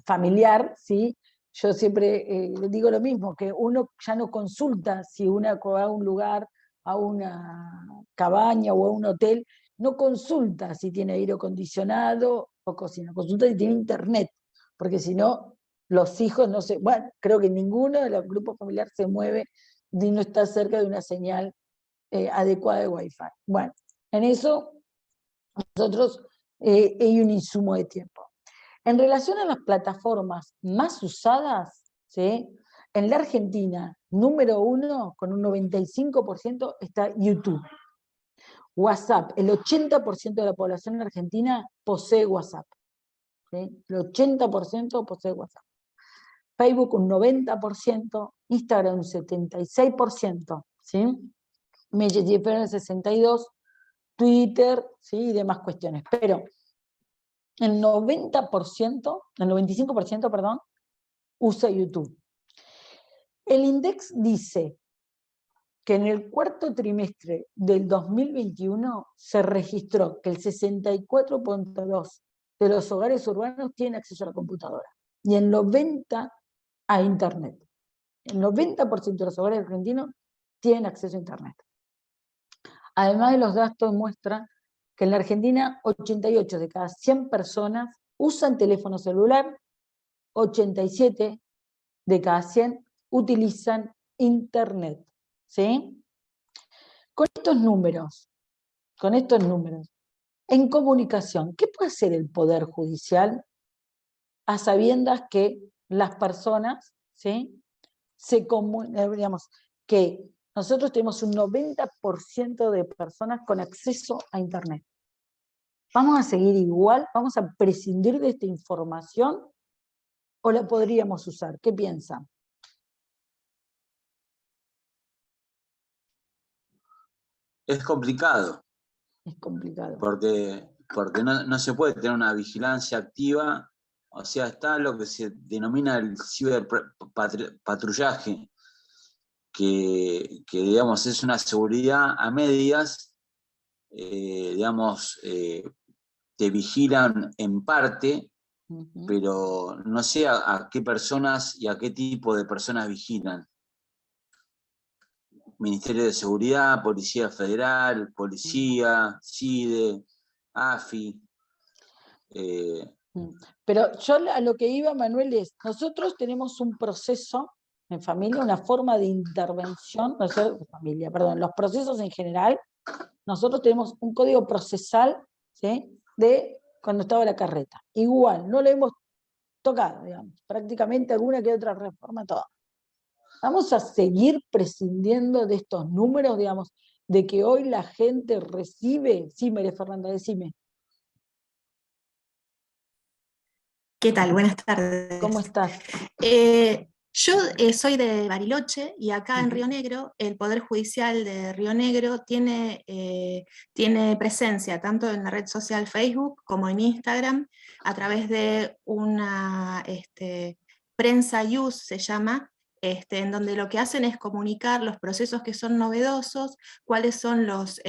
familiar, ¿sí? Yo siempre digo lo mismo, que uno ya no consulta si uno va a un lugar, a una cabaña o a un hotel, no consulta si tiene aire acondicionado o cocina, consulta si tiene internet, porque si no, los hijos no se, bueno, creo que ninguno de los grupos familiares se mueve ni no está cerca de una señal adecuada de Wi-Fi. Bueno, en eso nosotros hay un insumo de tiempo. En relación a las plataformas más usadas, ¿sí?, en la Argentina, número 1, con un 95%, está YouTube. WhatsApp, el 80% de la población argentina posee WhatsApp. ¿Sí? El 80% posee WhatsApp. Facebook un 90%, Instagram un 76%, ¿sí? Messenger un 62%, Twitter, ¿sí?, y demás cuestiones. Pero el 90%, el 95%, perdón, usa YouTube. El INDEX dice que en el cuarto trimestre del 2021 se registró que el 64.2% de los hogares urbanos tienen acceso a la computadora y el 90% a Internet. El 90% de los hogares argentinos tienen acceso a Internet. Además de los datos muestran que en la Argentina 88 de cada 100 personas usan teléfono celular, 87 de cada 100 utilizan Internet. ¿Sí? Con estos números, en comunicación, ¿qué puede hacer el Poder Judicial a sabiendas que las personas, ¿sí?, digamos, que nosotros tenemos un 90% de personas con acceso a Internet? ¿Vamos a seguir igual? ¿Vamos a prescindir de esta información? ¿O la podríamos usar? ¿Qué piensan? Es complicado. Es complicado. Porque no se puede tener una vigilancia activa. O sea, está lo que se denomina el ciberpatrullaje, que digamos es una seguridad a medias, digamos, te vigilan en parte, pero no sé a qué personas y a qué tipo de personas vigilan. Ministerio de Seguridad, Policía Federal, Policía, CIDE, AFI. Pero yo a lo que iba, Manuel, es, nosotros tenemos un proceso en familia, una forma de intervención, no sé, familia, perdón, los procesos en general, nosotros tenemos un código procesal, ¿sí?, de cuando estaba la carreta. Igual, no lo hemos tocado, digamos, prácticamente alguna que otra reforma, toda. Vamos a seguir prescindiendo de estos números, digamos, de que hoy la gente recibe. Sí, María Fernanda, decime. ¿Qué tal? Buenas tardes. ¿Cómo estás? Yo soy de Bariloche y acá en Río Negro, el Poder Judicial de Río Negro tiene presencia tanto en la red social Facebook como en Instagram, a través de una Prensa Use se llama, en donde lo que hacen es comunicar los procesos que son novedosos, cuáles son los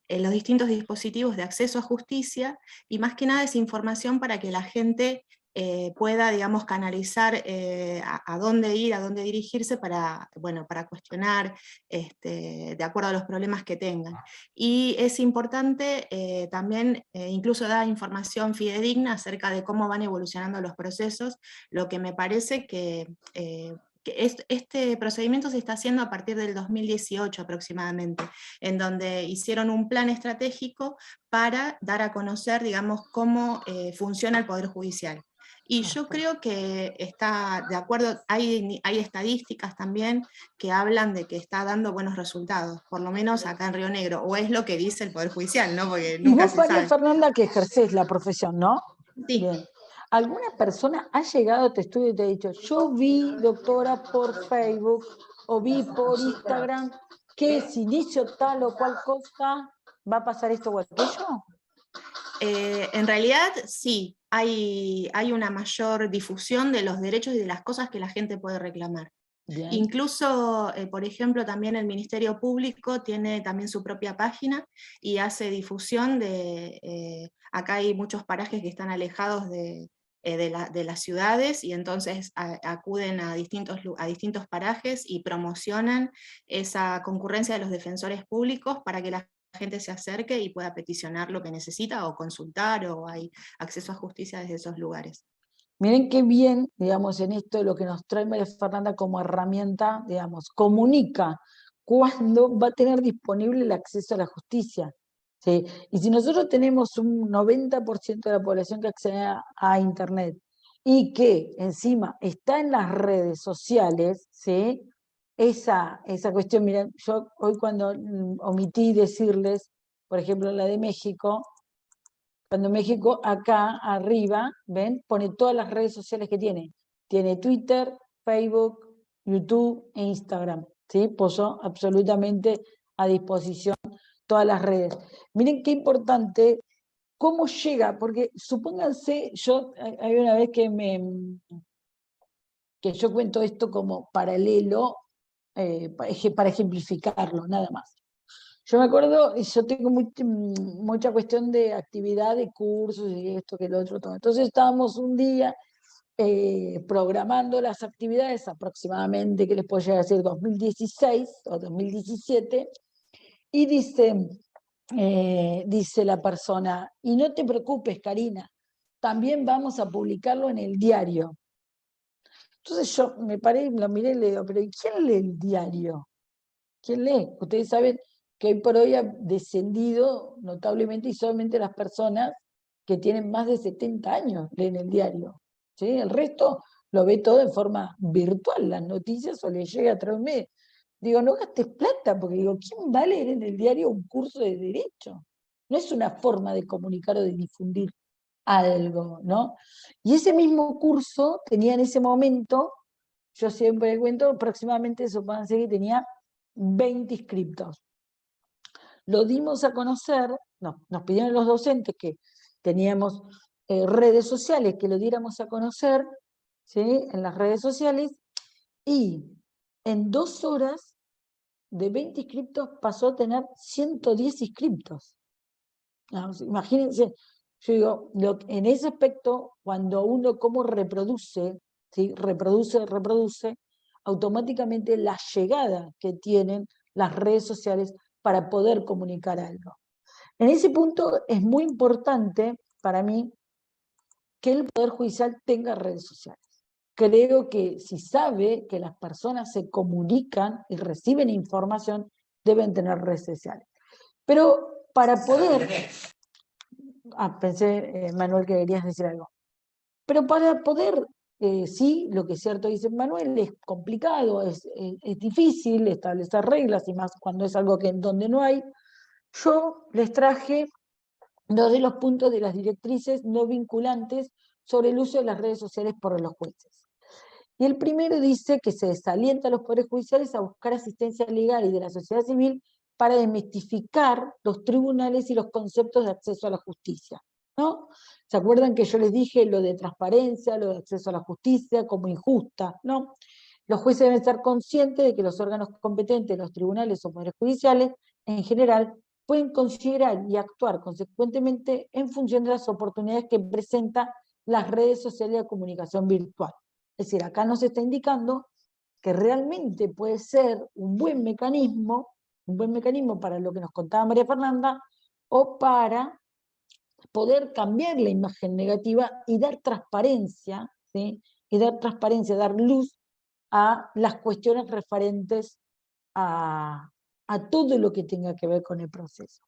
distintos dispositivos de acceso a justicia, y más que nada es información para que la gente pueda, digamos, canalizar a dónde ir, a dónde dirigirse para, bueno, para cuestionar de acuerdo a los problemas que tengan. Y es importante también incluso dar información fidedigna acerca de cómo van evolucionando los procesos, lo que me parece que este procedimiento se está haciendo a partir del 2018 aproximadamente, en donde hicieron un plan estratégico para dar a conocer, digamos, cómo funciona el Poder Judicial. Y yo creo que está de acuerdo, hay estadísticas también que hablan de que está dando buenos resultados, por lo menos acá en Río Negro, o es lo que dice el Poder Judicial, ¿no? Porque Y nunca vos, se María sabe. Fernanda, que ejercés la profesión, ¿no? Sí. Bien. ¿Alguna persona ha llegado a tu estudio y te ha dicho, yo vi, doctora, por Facebook, o vi por Instagram, que si inicio tal o cual cosa, va a pasar esto o aquello? En realidad sí, hay una mayor difusión de los derechos y de las cosas que la gente puede reclamar. Bien. Incluso, por ejemplo, también el Ministerio Público tiene también su propia página y hace difusión de, acá hay muchos parajes que están alejados de las ciudades, y entonces acuden a distintos parajes y promocionan esa concurrencia de los defensores públicos para que la gente se acerque y pueda peticionar lo que necesita o consultar, o hay acceso a justicia desde esos lugares. Miren qué bien, digamos, en esto lo que nos trae María Fernanda como herramienta, digamos, comunica cuándo va a tener disponible el acceso a la justicia. ¿Sí? Y si nosotros tenemos un 90% de la población que accede a Internet y que encima está en las redes sociales, ¿sí? Esa cuestión, miren, yo hoy cuando omití decirles, por ejemplo, la de México, cuando México acá arriba, ¿ven? Pone todas las redes sociales que tiene. Tiene Twitter, Facebook, YouTube e Instagram. ¿Sí? Puso absolutamente a disposición todas las redes. Miren qué importante, cómo llega, porque supónganse, hay una vez que yo cuento esto como paralelo, para ejemplificarlo, nada más. Yo me acuerdo, yo tengo mucha cuestión de actividad, de cursos y esto, que lo otro, todo. Entonces estábamos un día programando las actividades, aproximadamente, que les puedo llegar a decir, 2016 o 2017, y dice la persona, y no te preocupes, Karina, también vamos a publicarlo en el diario. Entonces yo me paré, lo miré y le digo, pero ¿quién lee el diario? ¿Quién lee? Ustedes saben que hoy por hoy ha descendido notablemente, y solamente las personas que tienen más de 70 años leen el diario. ¿Sí? El resto lo ve todo en forma virtual, las noticias, o le llega a través de medio. Digo, no gastes plata, porque digo, ¿quién va a leer en el diario un curso de derecho? No es una forma de comunicar o de difundir algo, ¿no? Y ese mismo curso tenía en ese momento, yo siempre cuento, aproximadamente, supónganse que tenía 20 inscriptos. Lo dimos a conocer, nos pidieron los docentes que teníamos redes sociales, que lo diéramos a conocer, ¿sí? En las redes sociales, y en 2 horas, de 20 inscriptos pasó a tener 110 inscriptos. Imagínense, yo digo, en ese aspecto, cuando uno como reproduce, ¿sí? reproduce, automáticamente la llegada que tienen las redes sociales para poder comunicar algo. En ese punto es muy importante para mí que el Poder Judicial tenga redes sociales. Creo que si sabe que las personas se comunican y reciben información, deben tener redes sociales. Pero para poder... pensé, Manuel, que querías decir algo. Pero para poder, sí, lo que es cierto dice Manuel, es complicado, es difícil establecer reglas, y más cuando es algo que donde no hay. Yo les traje 2 de los puntos de las directrices no vinculantes sobre el uso de las redes sociales por los jueces. Y el primero dice que se desalienta a los poderes judiciales a buscar asistencia legal y de la sociedad civil para desmistificar los tribunales y los conceptos de acceso a la justicia, ¿no? ¿Se acuerdan que yo les dije lo de transparencia, lo de acceso a la justicia como injusta, ¿no? Los jueces deben estar conscientes de que los órganos competentes, los tribunales o poderes judiciales, en general, pueden considerar y actuar consecuentemente en función de las oportunidades que presentan las redes sociales de comunicación virtual. Es decir, acá nos está indicando que realmente puede ser un buen mecanismo para lo que nos contaba María Fernanda, o para poder cambiar la imagen negativa y dar transparencia, ¿sí? Y dar transparencia, dar luz a las cuestiones referentes a todo lo que tenga que ver con el proceso.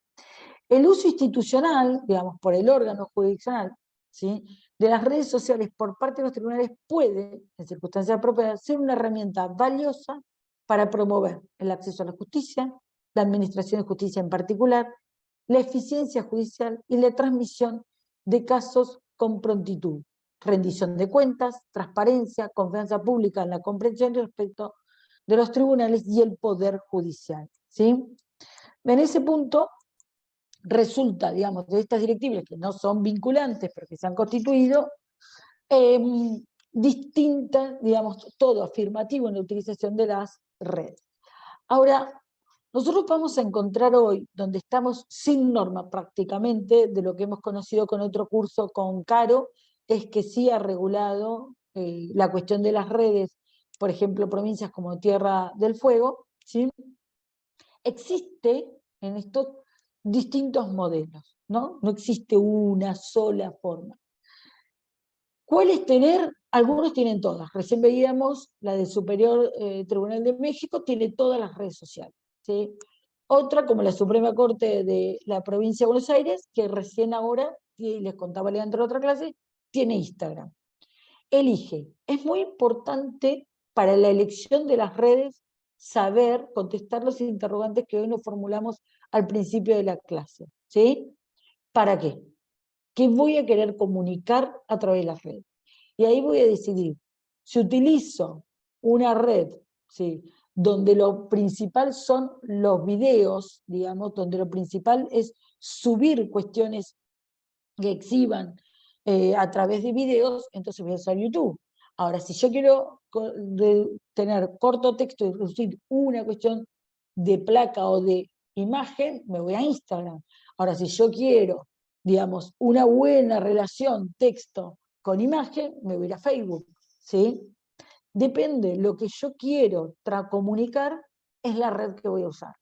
El uso institucional, digamos, por el órgano jurisdiccional, ¿sí?, de las redes sociales por parte de los tribunales puede, en circunstancias propias, ser una herramienta valiosa para promover el acceso a la justicia, la administración de justicia en particular, la eficiencia judicial y la transmisión de casos con prontitud, rendición de cuentas, transparencia, confianza pública en la comprensión respecto de los tribunales y el poder judicial, ¿sí? En ese punto resulta, digamos, de estas directivas que no son vinculantes, pero que se han constituido, distintas, digamos, todo afirmativo en la utilización de las redes. Ahora, nosotros vamos a encontrar hoy, donde estamos sin norma prácticamente, de lo que hemos conocido con otro curso con Caro, es que sí ha regulado la cuestión de las redes, por ejemplo, provincias como Tierra del Fuego, ¿sí? Existe en estos distintos modelos, ¿no? No existe una sola forma. ¿Cuáles tener? Algunos tienen todas. Recién veíamos la del Superior Tribunal de México, tiene todas las redes sociales, ¿sí? Otra, como la Suprema Corte de la Provincia de Buenos Aires, que recién ahora, y les contaba Leandro en otra clase, tiene Instagram. Elige. Es muy importante para la elección de las redes saber contestar los interrogantes que hoy nos formulamos al principio de la clase, ¿sí? ¿Para qué? ¿Qué voy a querer comunicar a través de las redes? Y ahí voy a decidir si utilizo una red, ¿sí?, donde lo principal son los videos, digamos, donde lo principal es subir cuestiones que exhiban a través de videos, entonces voy a usar YouTube. Ahora, si yo quiero tener corto texto y reducir una cuestión de placa o de imagen, me voy a Instagram. Ahora, si yo quiero, digamos, una buena relación texto con imagen, me voy a ir a Facebook, ¿sí? Depende, lo que yo quiero comunicar es la red que voy a usar.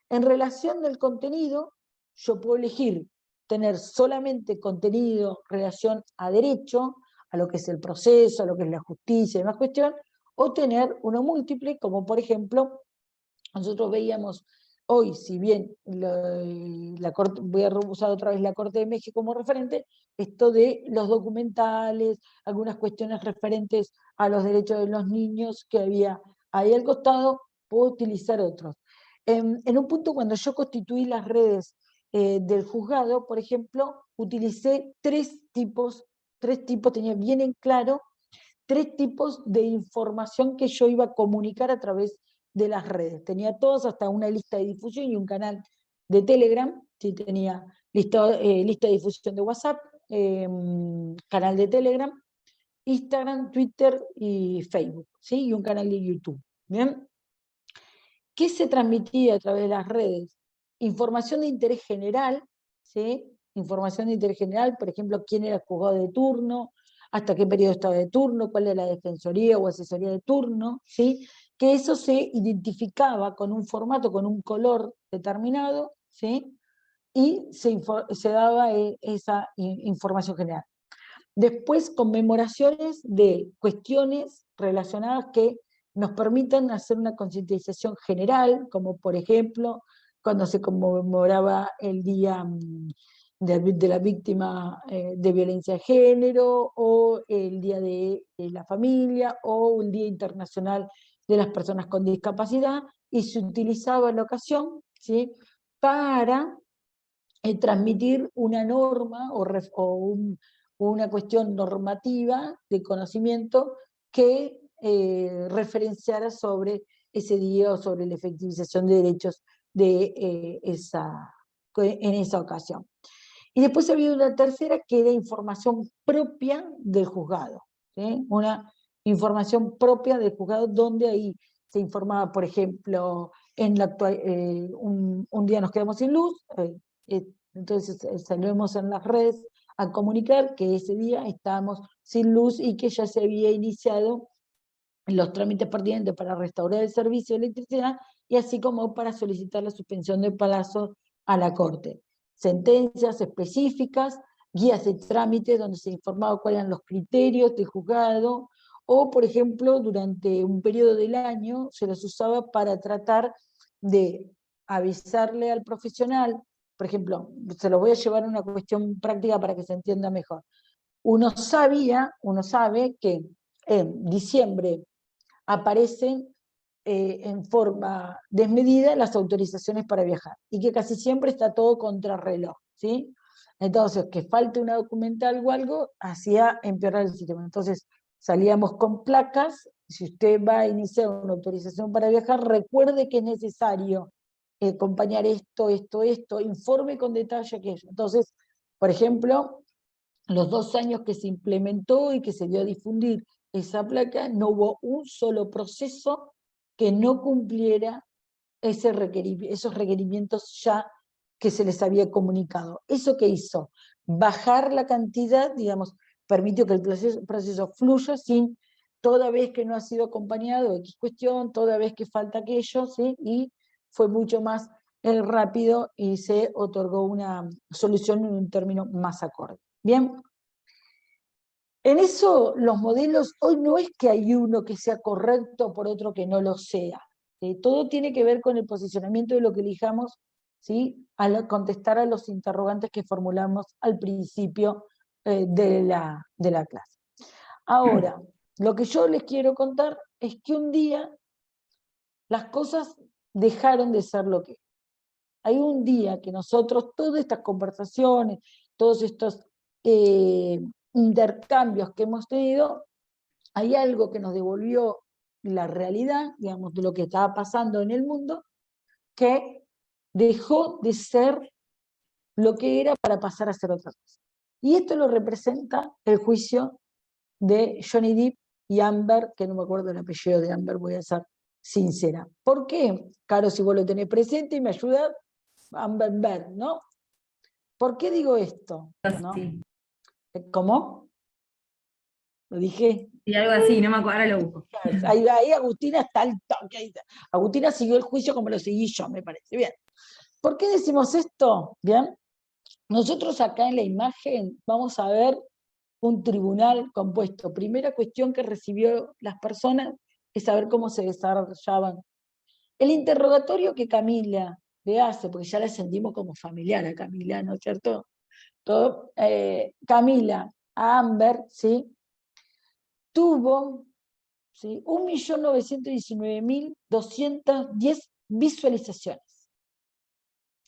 En relación del contenido, yo puedo elegir tener solamente contenido en relación a derecho, a lo que es el proceso, a lo que es la justicia y demás cuestión, o tener uno múltiple, como por ejemplo, nosotros veíamos hoy, si bien la Corte, voy a usar otra vez la Corte de México como referente, esto de los documentales, algunas cuestiones referentes a los derechos de los niños que había ahí al costado, puedo utilizar otros. En un punto, cuando yo constituí las redes del juzgado, por ejemplo, utilicé tres tipos, tenía bien en claro, tres tipos de información que yo iba a comunicar a través de las redes. Tenía todos, hasta una lista de difusión y un canal de Telegram, sí, tenía lista de difusión de WhatsApp, canal de Telegram, Instagram, Twitter y Facebook, ¿sí? Y un canal de YouTube. ¿Bien? ¿Qué se transmitía a través de las redes? Información de interés general, ¿sí? Información de interés general, por ejemplo, quién era el juzgado de turno, hasta qué periodo estaba de turno, cuál era la defensoría o asesoría de turno, ¿sí? Que eso se identificaba con un formato, con un color determinado, ¿sí? Y se daba esa información general. Después, conmemoraciones de cuestiones relacionadas que nos permitan hacer una concientización general, como por ejemplo, cuando se conmemoraba el Día de la Víctima de Violencia de Género, o el Día de la Familia, o el Día Internacional de las Personas con Discapacidad, y se utilizaba la ocasión, ¿sí?, para transmitir una norma o una cuestión normativa de conocimiento que referenciara sobre ese día o sobre la efectivización de derechos en esa ocasión. Y después había una tercera que era información propia del juzgado, ¿sí? Una información propia del juzgado, donde ahí se informaba, por ejemplo, un día nos quedamos sin luz, entonces salimos en las redes a comunicar que ese día estábamos sin luz y que ya se había iniciado los trámites pertinentes para restaurar el servicio de electricidad, y así como para solicitar la suspensión de plazo a la Corte. Sentencias específicas, guías de trámite donde se informaba cuáles eran los criterios del juzgado, o por ejemplo, durante un periodo del año se los usaba para tratar de avisarle al profesional. Por ejemplo, se los voy a llevar a una cuestión práctica para que se entienda mejor. Uno sabe que en diciembre aparecen en forma desmedida las autorizaciones para viajar, y que casi siempre está todo contrarreloj, ¿sí? Entonces, que falte una documental o algo, hacía empeorar el sistema. Entonces, salíamos con placas: si usted va a iniciar una autorización para viajar, recuerde que es necesario acompañar esto, informe con detalle aquello. Entonces, por ejemplo, los 2 años que se implementó y que se dio a difundir esa placa, no hubo un solo proceso que no cumpliera esos requerimientos ya que se les había comunicado. ¿Eso qué hizo? Bajar la cantidad, digamos, permitió que el proceso fluya sin, toda vez que no ha sido acompañado de X cuestión, toda vez que falta aquello, ¿sí? Y fue mucho más rápido y se otorgó una solución en un término más acorde. Bien. En eso los modelos, hoy no es que hay uno que sea correcto por otro que no lo sea. Todo tiene que ver con el posicionamiento de lo que elijamos, ¿sí? Al contestar a los interrogantes que formulamos al principio de la clase. Ahora, lo que yo les quiero contar es que un día las cosas dejaron de ser lo que eran. Hay un día que nosotros, todas estas conversaciones, todos estos intercambios que hemos tenido, hay algo que nos devolvió la realidad, digamos, de lo que estaba pasando en el mundo, que dejó de ser lo que era para pasar a ser otra cosa. Y esto lo representa el juicio de Johnny Depp y Amber, que no me acuerdo el apellido de Amber, voy a ser sincera. ¿Por qué? Caro, si vos lo tenés presente y me ayudas, Amber, ¿no? ¿Por qué digo esto? ¿No? Sí. ¿Cómo? ¿Lo dije? Y algo así, no me acuerdo, ahora lo busco. Ahí Agustina está al toque. Agustina siguió el juicio como lo seguí yo, me parece. Bien. ¿Por qué decimos esto? Bien. Nosotros acá en la imagen vamos a ver un tribunal compuesto. Primera cuestión que recibió las personas es saber cómo se desarrollaban. El interrogatorio que Camila le hace, porque ya la sentimos como familiar a Camila, ¿no es cierto? Camila a Amber, ¿sí? Tuvo, ¿sí?, 1.919.210 visualizaciones.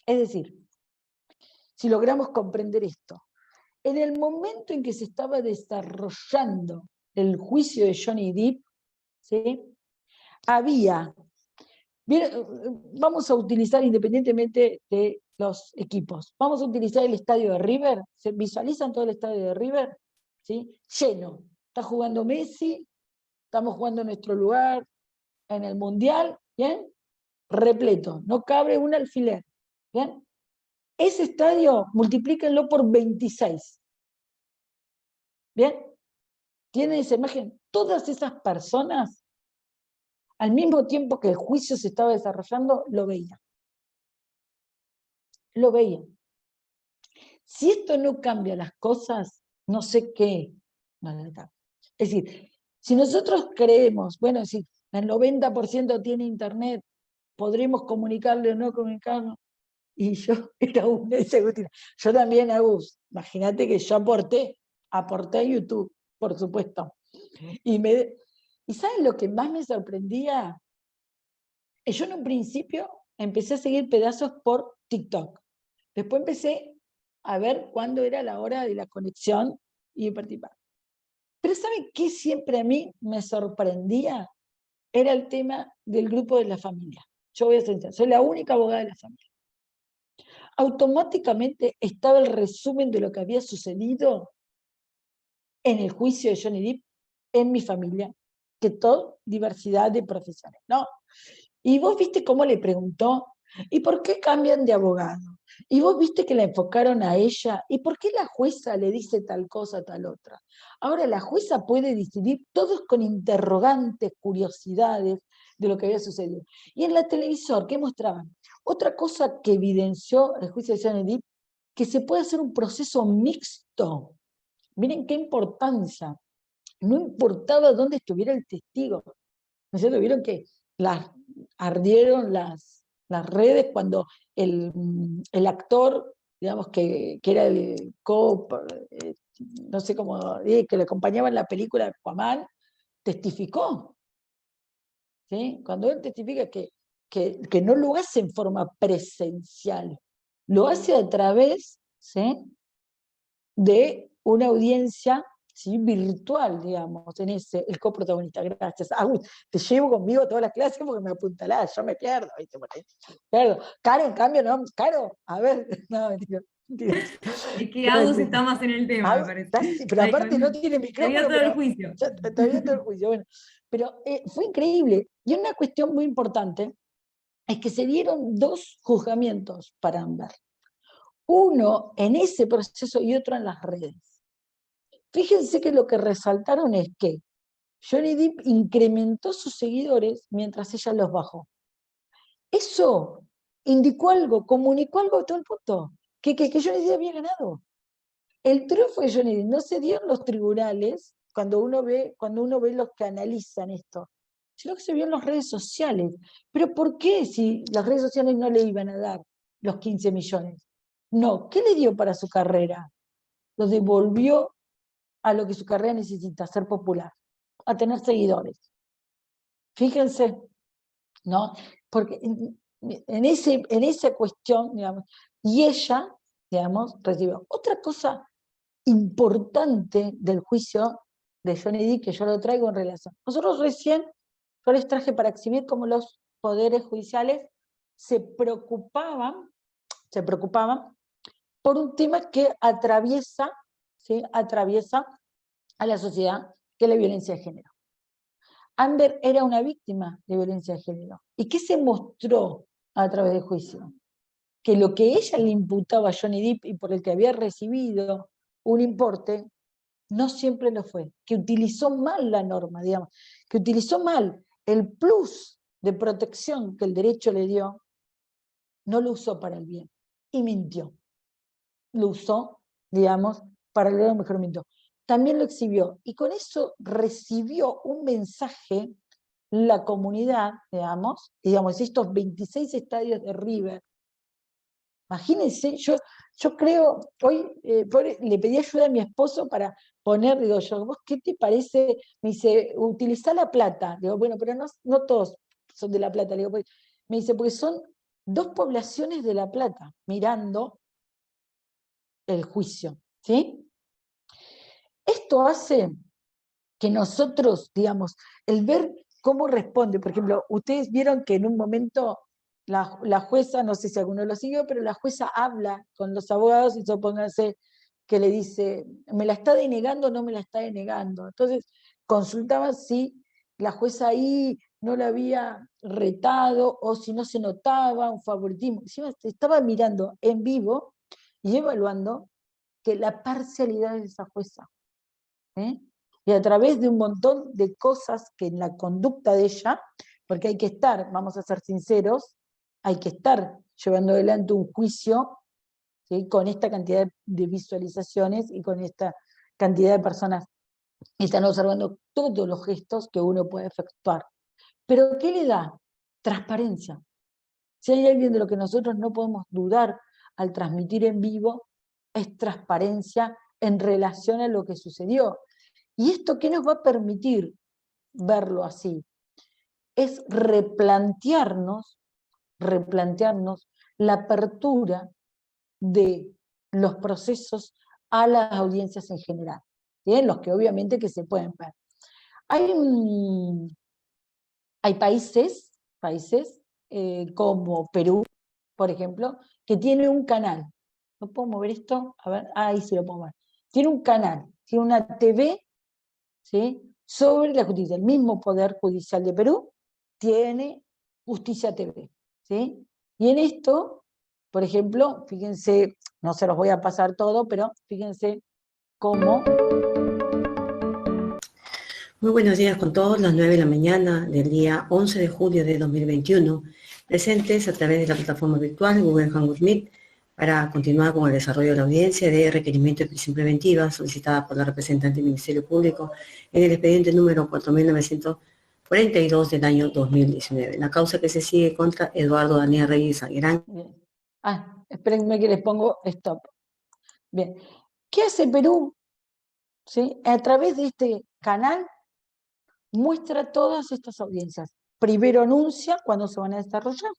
Es decir, si logramos comprender esto, en el momento en que se estaba desarrollando el juicio de Johnny Depp, ¿sí?, había, vamos a utilizar, independientemente de los equipos, vamos a utilizar el estadio de River. ¿Se visualizan todo el estadio de River? ¿Sí? Lleno. Está jugando Messi, estamos jugando en nuestro lugar, en el Mundial, ¿bien? Repleto, no cabe un alfiler, ¿bien? Ese estadio, multiplíquenlo por 26. ¿Bien? ¿Tienen esa imagen? Todas esas personas, al mismo tiempo que el juicio se estaba desarrollando, lo veían. Lo veían. Si esto no cambia las cosas, no sé qué. Es decir, si nosotros creemos, bueno, si el 90% tiene internet, podremos comunicarle o no comunicarlo. Y yo era una Agustina. Yo también, Agus, imagínate que yo aporté a YouTube, por supuesto. Y ¿saben lo que más me sorprendía? Yo en un principio empecé a seguir pedazos por TikTok. Después empecé a ver cuándo era la hora de la conexión y participar. Pero ¿saben qué siempre a mí me sorprendía? Era el tema del grupo de la familia. Yo voy a ser sincera, soy la única abogada de la familia. Automáticamente estaba el resumen de lo que había sucedido en el juicio de Johnny Depp en mi familia, que toda diversidad de profesiones, ¿no? Y vos viste cómo le preguntó, ¿y por qué cambian de abogado? Y vos viste que la enfocaron a ella, ¿y por qué la jueza le dice tal cosa, tal otra? Ahora la jueza puede decidir, todos con interrogantes, curiosidades de lo que había sucedido. Y en la televisor, ¿qué mostraban? Otra cosa que evidenció el juicio de Johnny Depp, que se puede hacer un proceso mixto. Miren qué importancia. No importaba dónde estuviera el testigo. ¿No es cierto? Vieron que ardieron las redes cuando el actor, digamos, que era el no sé cómo, que le acompañaba en la película de Aquaman, testificó. ¿Sí? Cuando él testifica que no lo hace en forma presencial, lo hace a través, ¿sí?, de una audiencia, ¿sí?, virtual, digamos, en ese, el coprotagonista. Gracias. Te llevo conmigo a todas las clases porque me apuntalás, yo me pierdo, ¿viste? Claro. Caro, en cambio, no, Caro, a ver, no, mentira. Es que Agus está más en el tema, me parece. Pero aparte no tiene Todavía micrófono. todo el juicio. Todavía todo el juicio, bueno. Pero fue increíble. Y una cuestión muy importante es que se dieron 2 juzgamientos para Amber. Uno en ese proceso y otro en las redes. Fíjense que lo que resaltaron es que Johnny Depp incrementó sus seguidores mientras ella los bajó. Eso indicó algo, comunicó algo a todo el mundo, que Johnny Depp había ganado. El triunfo de Johnny Depp no se dio en los tribunales, cuando uno ve los que analizan esto, sino que se vio en las redes sociales. ¿Pero por qué si las redes sociales no le iban a dar los 15 millones? No, ¿qué le dio para su carrera? Lo devolvió a lo que su carrera necesita, ser popular, a tener seguidores. Fíjense, ¿no? Porque en esa cuestión, digamos, y ella, digamos, recibió. Otra cosa importante del juicio de Johnny Depp, que yo lo traigo en relación. Nosotros recién, yo les traje para exhibir cómo los poderes judiciales se preocupaban por un tema que atraviesa, ¿sí?, atraviesa a la sociedad, que es la violencia de género. Amber era una víctima de violencia de género. ¿Y qué se mostró a través del juicio? Que lo que ella le imputaba a Johnny Depp y por el que había recibido un importe, no siempre lo fue, que utilizó mal la norma, digamos, que utilizó mal el plus de protección que el derecho le dio, no lo usó para el bien, y mintió. Lo usó, digamos, para lograr un mejoramiento. También lo exhibió, y con eso recibió un mensaje la comunidad, digamos, estos 26 estadios de River. Imagínense, yo creo, hoy le pedí ayuda a mi esposo para poner, digo yo, ¿vos qué te parece? Me dice, utilizá La Plata. Digo, bueno, pero no todos son de La Plata. Digo, pues, me dice, porque son 2 poblaciones de La Plata mirando el juicio, ¿sí? Esto hace que nosotros, digamos, el ver cómo responde, por ejemplo, ustedes vieron que en un momento la jueza, no sé si alguno lo siguió, pero la jueza habla con los abogados y supónganse que le dice, ¿me la está denegando o no me la está denegando? Entonces consultaban si la jueza ahí no la había retado o si no se notaba un favoritismo. Estaba mirando en vivo y evaluando que la parcialidad de esa jueza. Y a través de un montón de cosas que en la conducta de ella, porque hay que estar, vamos a ser sinceros, hay que estar llevando adelante un juicio, ¿sí?, con esta cantidad de visualizaciones y con esta cantidad de personas que están observando todos los gestos que uno puede efectuar. ¿Pero qué le da? Transparencia. Si hay alguien de lo que nosotros no podemos dudar al transmitir en vivo, es transparencia en relación a lo que sucedió. ¿Y esto qué nos va a permitir verlo así? Es replantearnos la apertura de los procesos a las audiencias en general, ¿sí?, los que obviamente que se pueden ver. Hay países como Perú, por ejemplo, que tiene un canal. ¿No puedo mover esto? A ver, ahí sí lo puedo mover. Tiene un canal, tiene una TV, ¿sí?, sobre la justicia. El mismo Poder Judicial de Perú tiene Justicia TV, ¿sí? Y en esto, por ejemplo, fíjense, no se los voy a pasar todo, pero fíjense cómo... Muy buenos días con todos, las 9 de la mañana del día 11 de julio de 2021, presentes a través de la plataforma virtual Google Hangout Meet para continuar con el desarrollo de la audiencia de requerimiento de prisión preventiva solicitada por la representante del Ministerio Público en el expediente número 4942 del año 2019. La causa que se sigue contra Eduardo Daniel Reyes Aguirán. Espérenme que les pongo stop. Bien, ¿qué hace Perú? ¿Sí? A través de este canal muestra todas estas audiencias. Primero anuncia cuándo se van a desarrollar,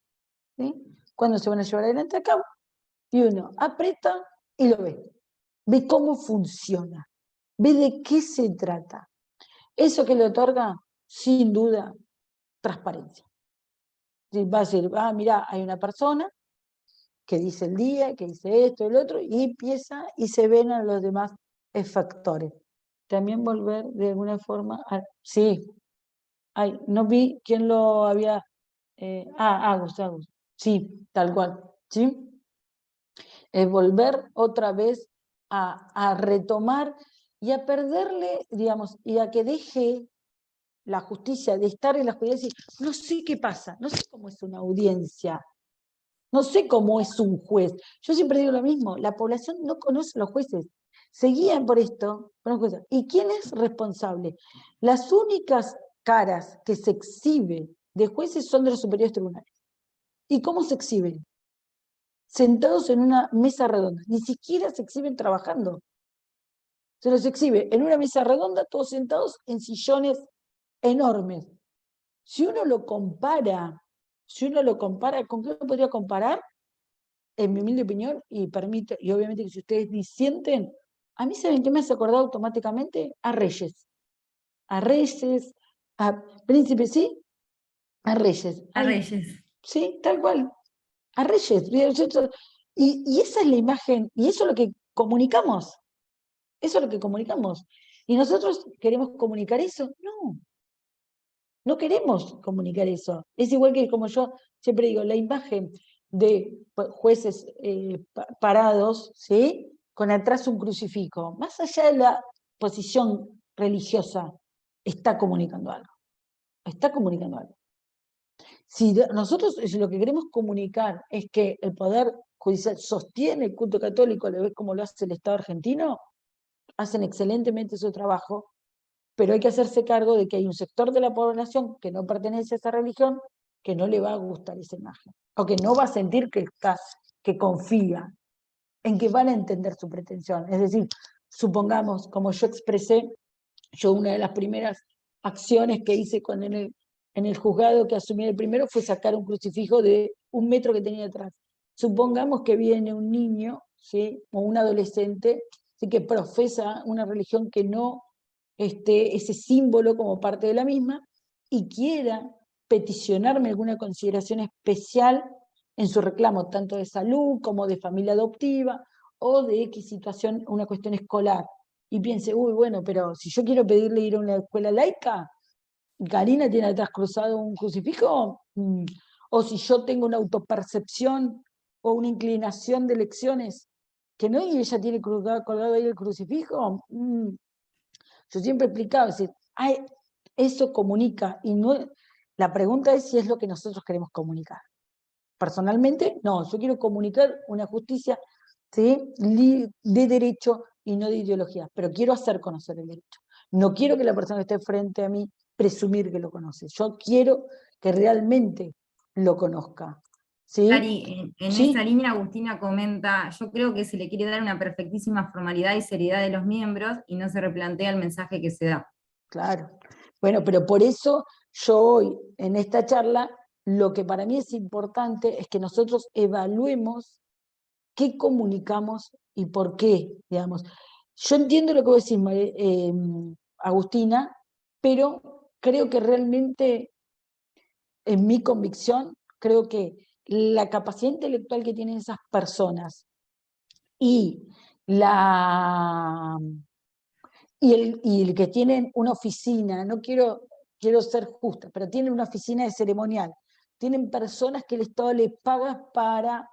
¿sí? Cuándo se van a llevar adelante a cabo, y uno aprieta y lo ve. Ve cómo funciona, ve de qué se trata. Eso que le otorga, sin duda, transparencia. Va a decir, mira, hay una persona que dice el día, que dice esto, el otro, y empieza y se ven a los demás factores. También volver de alguna forma a... Sí, no vi quién lo había... Agus. Sí, tal cual, ¿sí? Es volver otra vez a retomar y a perderle, digamos, y a que deje la justicia de estar en la justicia y decir, no sé qué pasa, no sé cómo es una audiencia, no sé cómo es un juez. Yo siempre digo lo mismo, la población no conoce a los jueces, se guían por esto, por los jueces. ¿Y quién es responsable? Las únicas caras que se exhiben de jueces son de los superiores tribunales. ¿Y cómo se exhiben? Sentados en una mesa redonda, ni siquiera se exhiben trabajando. Se los exhibe en una mesa redonda, todos sentados en sillones enormes. Si uno lo compara, ¿con qué lo podría comparar? En mi humilde opinión, y obviamente que si ustedes disienten, a mí ¿saben qué me hace acordar automáticamente? A Reyes, a Príncipe, ¿sí? A Reyes. A Reyes. Sí, tal cual. A Reyes. Y esa es la imagen, y eso es lo que comunicamos. Eso es lo que comunicamos. ¿Y nosotros queremos comunicar eso? No. No queremos comunicar eso. Es igual que, como yo siempre digo, la imagen de jueces parados, ¿sí? Con atrás un crucifijo. Más allá de la posición religiosa, está comunicando algo. Está comunicando algo. Si nosotros lo que queremos comunicar es que el Poder Judicial sostiene el culto católico, ¿lo ves como lo hace el Estado argentino? Hacen excelentemente su trabajo, pero hay que hacerse cargo de que hay un sector de la población que no pertenece a esa religión que no le va a gustar esa imagen, o que no va a sentir que confía, en que van a entender su pretensión. Es decir, supongamos, como yo expresé, una de las primeras acciones que hice cuando en el juzgado que asumí el primero fue sacar un crucifijo de 1 metro que tenía atrás. Supongamos que viene un niño, ¿sí? O un adolescente, ¿sí? Que profesa una religión que no ese símbolo como parte de la misma, y quiera peticionarme alguna consideración especial en su reclamo, tanto de salud como de familia adoptiva, o de X situación, una cuestión escolar, y piense, bueno, pero si yo quiero pedirle ir a una escuela laica, Karina tiene atrás cruzado un crucifijo, o si yo tengo una autopercepción o una inclinación de elecciones que no, y ella tiene colgado ahí el crucifijo, yo siempre explicaba, es decir, eso comunica, y no, la pregunta es si es lo que nosotros queremos comunicar. Personalmente, no, yo quiero comunicar una justicia, ¿sí? De derecho y no de ideología, pero quiero hacer conocer el derecho. No quiero que la persona que esté frente a mí presumir que lo conoce, yo quiero que realmente lo conozca. ¿Sí? Ari, en ¿Sí? esa línea Agustina comenta, yo creo que se le quiere dar una perfectísima formalidad y seriedad de los miembros y no se replantea el mensaje que se da. Claro. Bueno, pero por eso yo hoy, en esta charla, lo que para mí es importante es que nosotros evaluemos qué comunicamos y por qué, digamos. Yo entiendo lo que vos decís, Agustina, pero creo que realmente, en mi convicción, creo que la capacidad intelectual que tienen esas personas y y el que tienen una oficina, no quiero ser justa, pero tienen una oficina de ceremonial, tienen personas que el Estado les paga para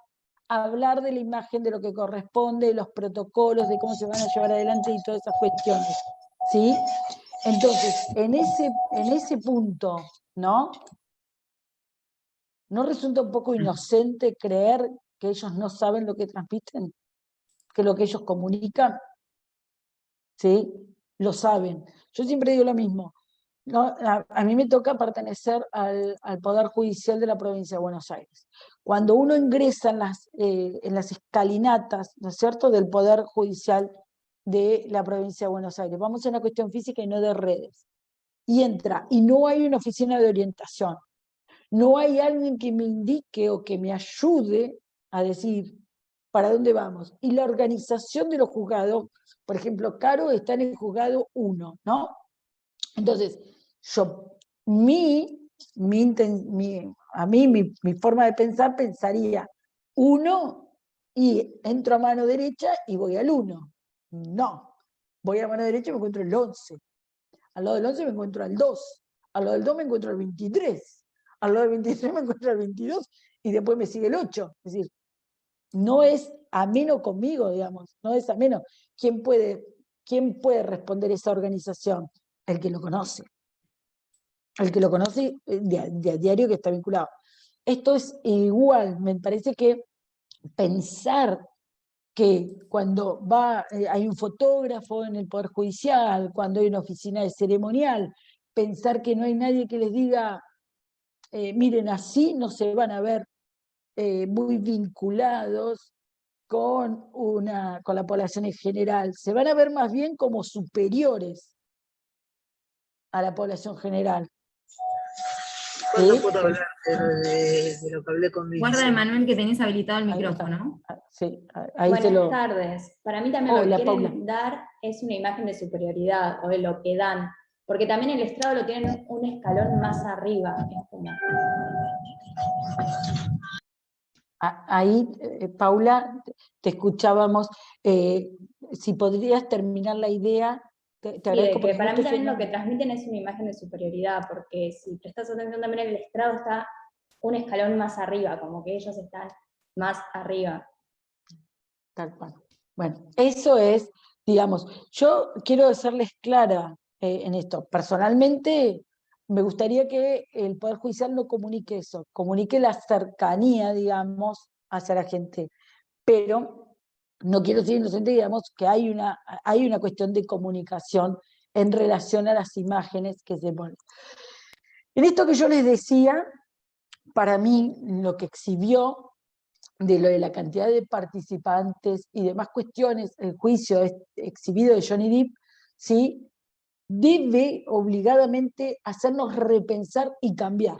hablar de la imagen, de lo que corresponde, de los protocolos, de cómo se van a llevar adelante y todas esas cuestiones, ¿sí? Entonces, en ese punto, ¿no? ¿No resulta un poco inocente creer que ellos no saben lo que transmiten? ¿Que lo que ellos comunican? ¿Sí? Lo saben. Yo siempre digo lo mismo. ¿No? A mí me toca pertenecer al Poder Judicial de la Provincia de Buenos Aires. Cuando uno ingresa en las escalinatas, ¿no es cierto?, del Poder Judicial de la Provincia de Buenos Aires, vamos a una cuestión física y no de redes, y entra, y no hay una oficina de orientación, no hay alguien que me indique o que me ayude a decir para dónde vamos. Y la organización de los juzgados, por ejemplo, Caro está en el juzgado 1, ¿no? Entonces, mi forma de pensar pensaría 1 y entro a mano derecha y voy al 1. No, voy a mano derecha y me encuentro el 11. Al lado del 11 me encuentro al 2. Al lado del 2 me encuentro al 23. Al lado del 23 me encuentro al 22 y después me sigue el 8. Es decir, no es ameno conmigo, digamos, no es ameno. ¿Quién puede responder esa organización? El que lo conoce. El que lo conoce de a diario, que está vinculado. Esto es igual, me parece que pensar que cuando hay un fotógrafo en el Poder Judicial, cuando hay una oficina de ceremonial, pensar que no hay nadie que les diga, miren, así no se van a ver muy vinculados con la población en general, se van a ver más bien como superiores a la población general. ¿Cuándo puedo hablar de lo que hablé con mi Guarda, Emanuel, que tenés habilitado el micrófono. Sí, ahí Buenas tardes. Para mí también Hola, lo que quieren Paula. dar es una imagen de superioridad, o de lo que dan, porque también el estrado lo tienen un escalón más arriba. Es como... Ahí, Paula, te escuchábamos. Si podrías terminar la idea, te Sí, agradezco. de que para mí también lo estoy... que transmiten es una imagen de superioridad, porque si prestas atención también el estrado está un escalón más arriba, como que ellos están más arriba. Tal cual. Bueno, eso es, digamos, yo quiero serles clara en esto. Personalmente, me gustaría que el Poder Judicial no comunique eso, comunique la cercanía, digamos, hacia la gente. Pero no quiero ser inocente, digamos, que hay una cuestión de comunicación en relación a las imágenes que se ponen. En esto que yo les decía, para mí, lo que exhibió de lo de la cantidad de participantes y demás cuestiones, el juicio exhibido de Johnny Depp, ¿sí?, debe obligadamente hacernos repensar y cambiar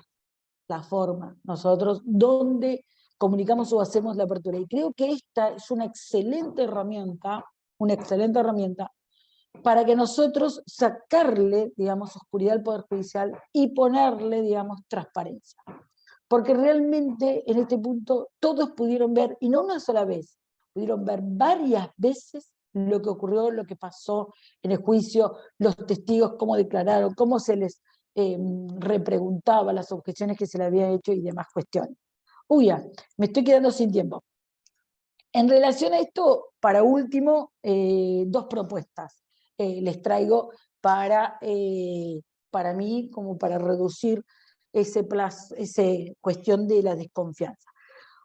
la forma, nosotros, donde comunicamos o hacemos la apertura. Y creo que esta es una excelente herramienta para que nosotros sacarle, digamos, oscuridad al Poder Judicial y ponerle, digamos, transparencia. Porque realmente en este punto todos pudieron ver, y no una sola vez, pudieron ver varias veces lo que ocurrió, lo que pasó en el juicio, los testigos, cómo declararon, cómo se les repreguntaba las objeciones que se le habían hecho y demás cuestiones. Me estoy quedando sin tiempo. En relación a esto, para último, 2 propuestas les traigo para mí, como para reducir esa cuestión de la desconfianza.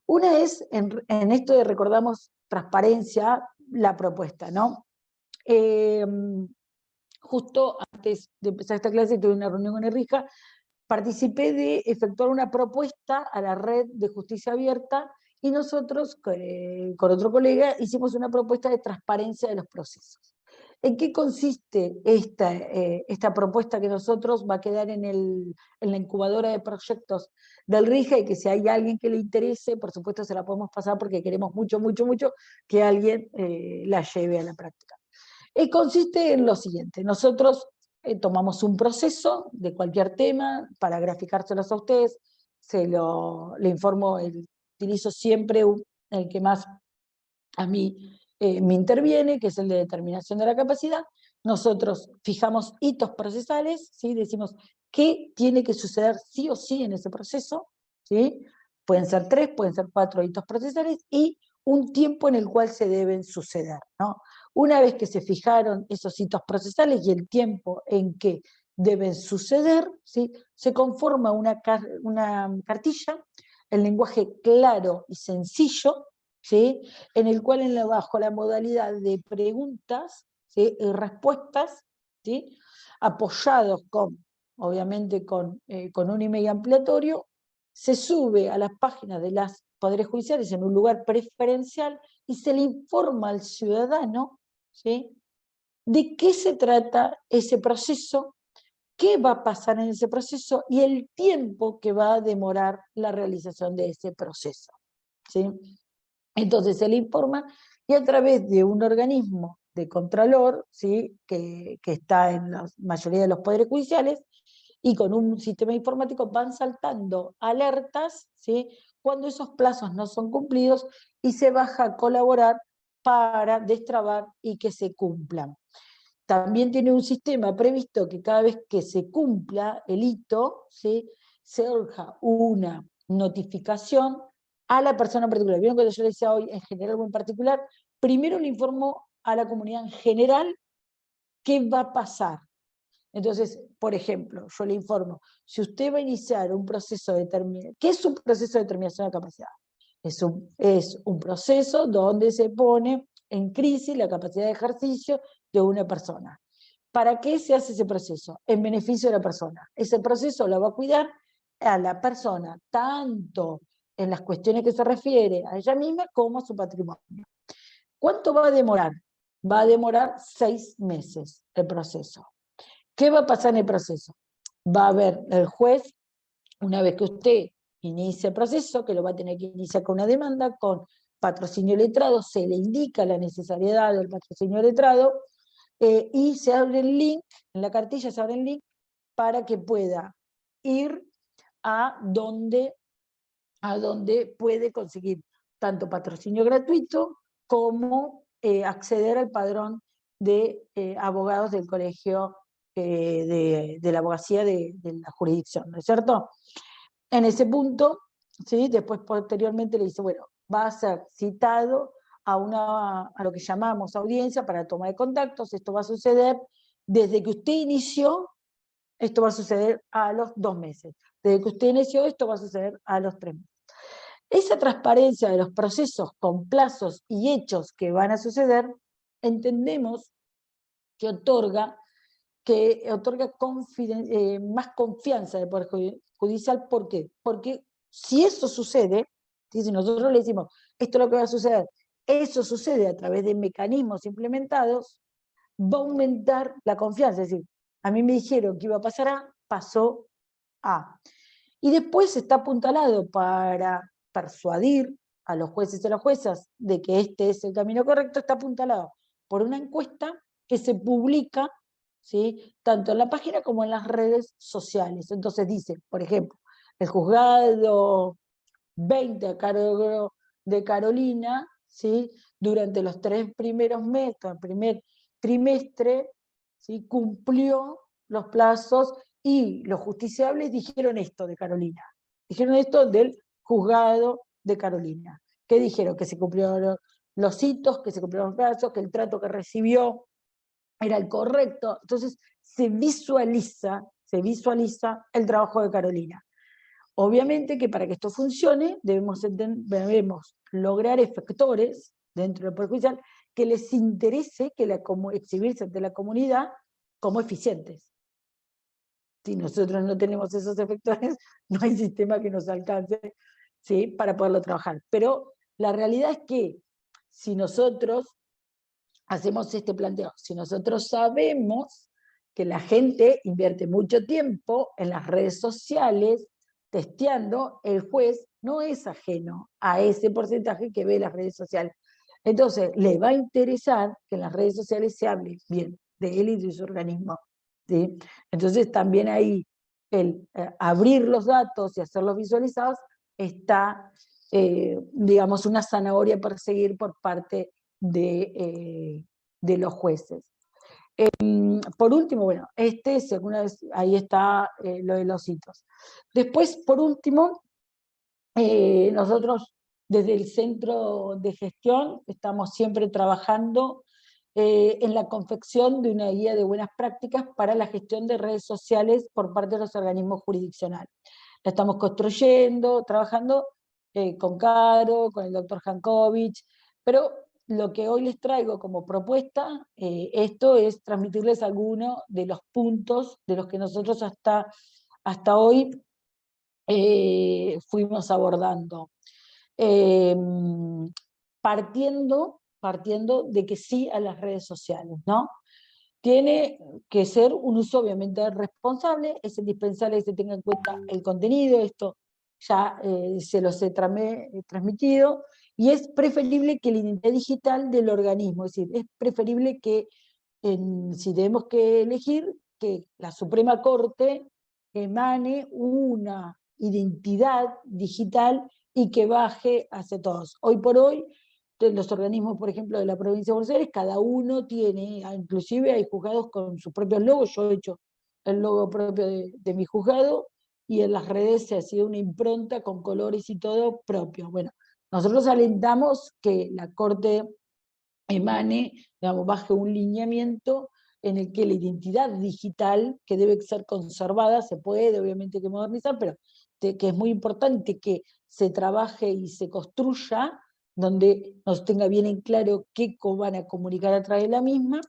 Una es, en esto de recordamos transparencia, la propuesta, ¿no? Justo antes de empezar esta clase tuve una reunión con Errija, participé de efectuar una propuesta a la red de justicia abierta y nosotros, con otro colega, hicimos una propuesta de transparencia de los procesos. ¿En qué consiste esta propuesta que nosotros va a quedar en la incubadora de proyectos del RIJA, y que si hay alguien que le interese, por supuesto se la podemos pasar porque queremos mucho, mucho, mucho que alguien la lleve a la práctica? Consiste en lo siguiente: nosotros tomamos un proceso de cualquier tema para graficárselos a ustedes, le informo, utilizo siempre el que más a mí me interviene, que es el de determinación de la capacidad, nosotros fijamos hitos procesales, ¿sí? Decimos qué tiene que suceder sí o sí en ese proceso, ¿sí? Pueden ser 3, pueden ser 4 hitos procesales, y un tiempo en el cual se deben suceder, ¿no? Una vez que se fijaron esos hitos procesales y el tiempo en que deben suceder, ¿sí? Se conforma una cartilla en lenguaje claro y sencillo, ¿sí? En el cual bajo la modalidad de preguntas, ¿sí? Y respuestas, ¿sí? Apoyados obviamente con un email ampliatorio, se sube a las páginas de los poderes judiciales en un lugar preferencial y se le informa al ciudadano, ¿sí? De qué se trata ese proceso, qué va a pasar en ese proceso y el tiempo que va a demorar la realización de ese proceso, ¿sí? Entonces se le informa, y a través de un organismo de contralor, ¿sí? que está en la mayoría de los poderes judiciales, y con un sistema informático van saltando alertas, ¿sí? Cuando esos plazos no son cumplidos, y se baja a colaborar para destrabar y que se cumplan. También tiene un sistema previsto que cada vez que se cumpla el hito, ¿sí? Se surja una notificación a la persona en particular. ¿Vieron cuando yo le decía hoy en general o en particular? Primero le informo a la comunidad en general qué va a pasar. Entonces, por ejemplo, yo le informo, si usted va a iniciar un proceso de determinación, ¿qué es un proceso de determinación de capacidad? Es un proceso donde se pone en crisis la capacidad de ejercicio de una persona. ¿Para qué se hace ese proceso? En beneficio de la persona. Ese proceso lo va a cuidar a la persona, tanto en las cuestiones que se refiere a ella misma como a su patrimonio. ¿Cuánto va a demorar? Va a demorar 6 meses el proceso. ¿Qué va a pasar en el proceso? Va a haber el juez, una vez que usted inicia el proceso, que lo va a tener que iniciar con una demanda, con patrocinio letrado, se le indica la necesariedad del patrocinio letrado, y se abre el link, en la cartilla se abre el link para que pueda ir a donde puede conseguir tanto patrocinio gratuito como acceder al padrón de abogados del colegio de la abogacía de la jurisdicción, ¿no es cierto? En ese punto, ¿sí? Después posteriormente le dice, bueno, va a ser citado a lo que llamamos audiencia para toma de contactos. Esto va a suceder desde que usted inició, esto va a suceder a los 2 meses. Desde que usted inició, esto va a suceder a los 3 meses. Esa transparencia de los procesos con plazos y hechos que van a suceder, entendemos que otorga más confianza del Poder Judicial. ¿Por qué? Porque si eso sucede, si nosotros le decimos, esto es lo que va a suceder, eso sucede a través de mecanismos implementados, va a aumentar la confianza. Es decir, a mí me dijeron que iba a pasar A, pasó A. Y después está apuntalado para persuadir a los jueces y a las juezas de que este es el camino correcto, está apuntalado por una encuesta que se publica, ¿sí? Tanto en la página como en las redes sociales. Entonces dice, por ejemplo, el juzgado 20 a cargo de Carolina, ¿sí? Durante los 3 primeros meses, el primer trimestre, ¿sí? Cumplió los plazos, y los justiciables dijeron esto de Carolina. Dijeron esto del juzgado de Carolina. ¿Qué dijeron? Que se cumplieron los hitos, que se cumplieron los plazos, que el trato que recibió era el correcto. Entonces se visualiza el trabajo de Carolina. Obviamente que para que esto funcione debemos lograr efectores dentro del Poder Judicial que les interese exhibirse ante la comunidad como eficientes. Si nosotros no tenemos esos efectores, no hay sistema que nos alcance, ¿sí? Para poderlo trabajar. Pero la realidad es que si nosotros hacemos este planteo, si nosotros sabemos que la gente invierte mucho tiempo en las redes sociales testeando, el juez no es ajeno a ese porcentaje que ve las redes sociales. Entonces, le va a interesar que en las redes sociales se hable bien de él y de su organismo, ¿sí? Entonces, también ahí el abrir los datos y hacerlos visualizados está, digamos, una zanahoria a perseguir por parte de los jueces. Por último, bueno, si alguna vez, ahí está lo de los hitos. Después, por último, nosotros desde el centro de gestión estamos siempre trabajando en la confección de una guía de buenas prácticas para la gestión de redes sociales por parte de los organismos jurisdiccionales. La estamos construyendo, trabajando con Caro, con el doctor Jankovic, pero lo que hoy les traigo como propuesta, esto es transmitirles algunos de los puntos de los que nosotros hasta hoy fuimos abordando. Partiendo de que sí a las redes sociales, ¿no? Tiene que ser un uso obviamente responsable, es indispensable que se tenga en cuenta el contenido, esto ya se los he transmitido, y es preferible que la identidad digital del organismo, es decir, es preferible que si tenemos que elegir, que la Suprema Corte emane una identidad digital y que baje hacia todos. Hoy por hoy, los organismos, por ejemplo, de la provincia de Buenos Aires, cada uno tiene, inclusive hay juzgados con sus propios logos, yo he hecho el logo propio de mi juzgado, y en las redes se ha sido una impronta con colores y todo propio. Bueno, nosotros alentamos que la Corte emane, digamos, baje un lineamiento en el que la identidad digital, que debe ser conservada, se puede obviamente que modernizar, pero que es muy importante que se trabaje y se construya, donde nos tenga bien en claro qué van a comunicar a través de la misma,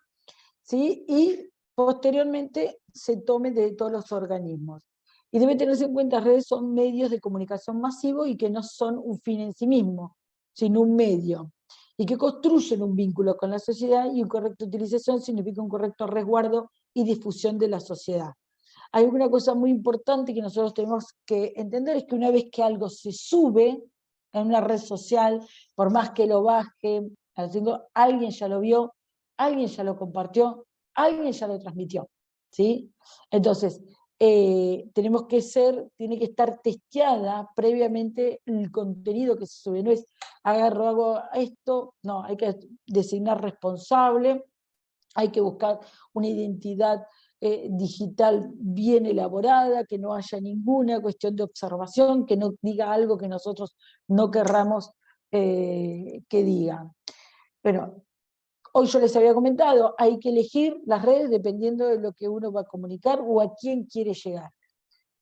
¿sí? Y posteriormente se tome de todos los organismos. Y debe tenerse en cuenta que las redes son medios de comunicación masivos y que no son un fin en sí mismo, sino un medio, y que construyen un vínculo con la sociedad, y una correcta utilización significa un correcto resguardo y difusión de la sociedad. Hay una cosa muy importante que nosotros tenemos que entender, es que una vez que algo se sube en una red social, por más que lo baje, alguien ya lo vio, alguien ya lo compartió, alguien ya lo transmitió, ¿sí? Entonces, tiene que estar testeada previamente el contenido que se sube, no es hago esto, no, hay que designar responsable, hay que buscar una identidad digital bien elaborada, que no haya ninguna cuestión de observación, que no diga algo que nosotros no querramos que diga. Pero hoy yo les había comentado, hay que elegir las redes dependiendo de lo que uno va a comunicar o a quién quiere llegar.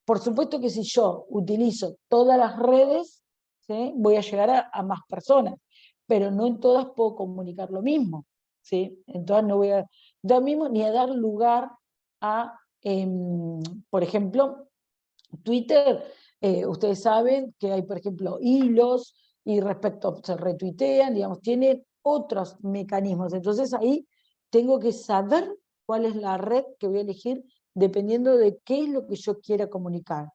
Por supuesto que si yo utilizo todas las redes, ¿sí?, voy a llegar a más personas, pero no en todas puedo comunicar lo mismo, ¿sí? En todas no voy a dar mismo ni a dar lugar a, por ejemplo, Twitter, ustedes saben que hay, por ejemplo, hilos, y respecto se retuitean, digamos, tiene otros mecanismos. Entonces ahí tengo que saber cuál es la red que voy a elegir dependiendo de qué es lo que yo quiera comunicar.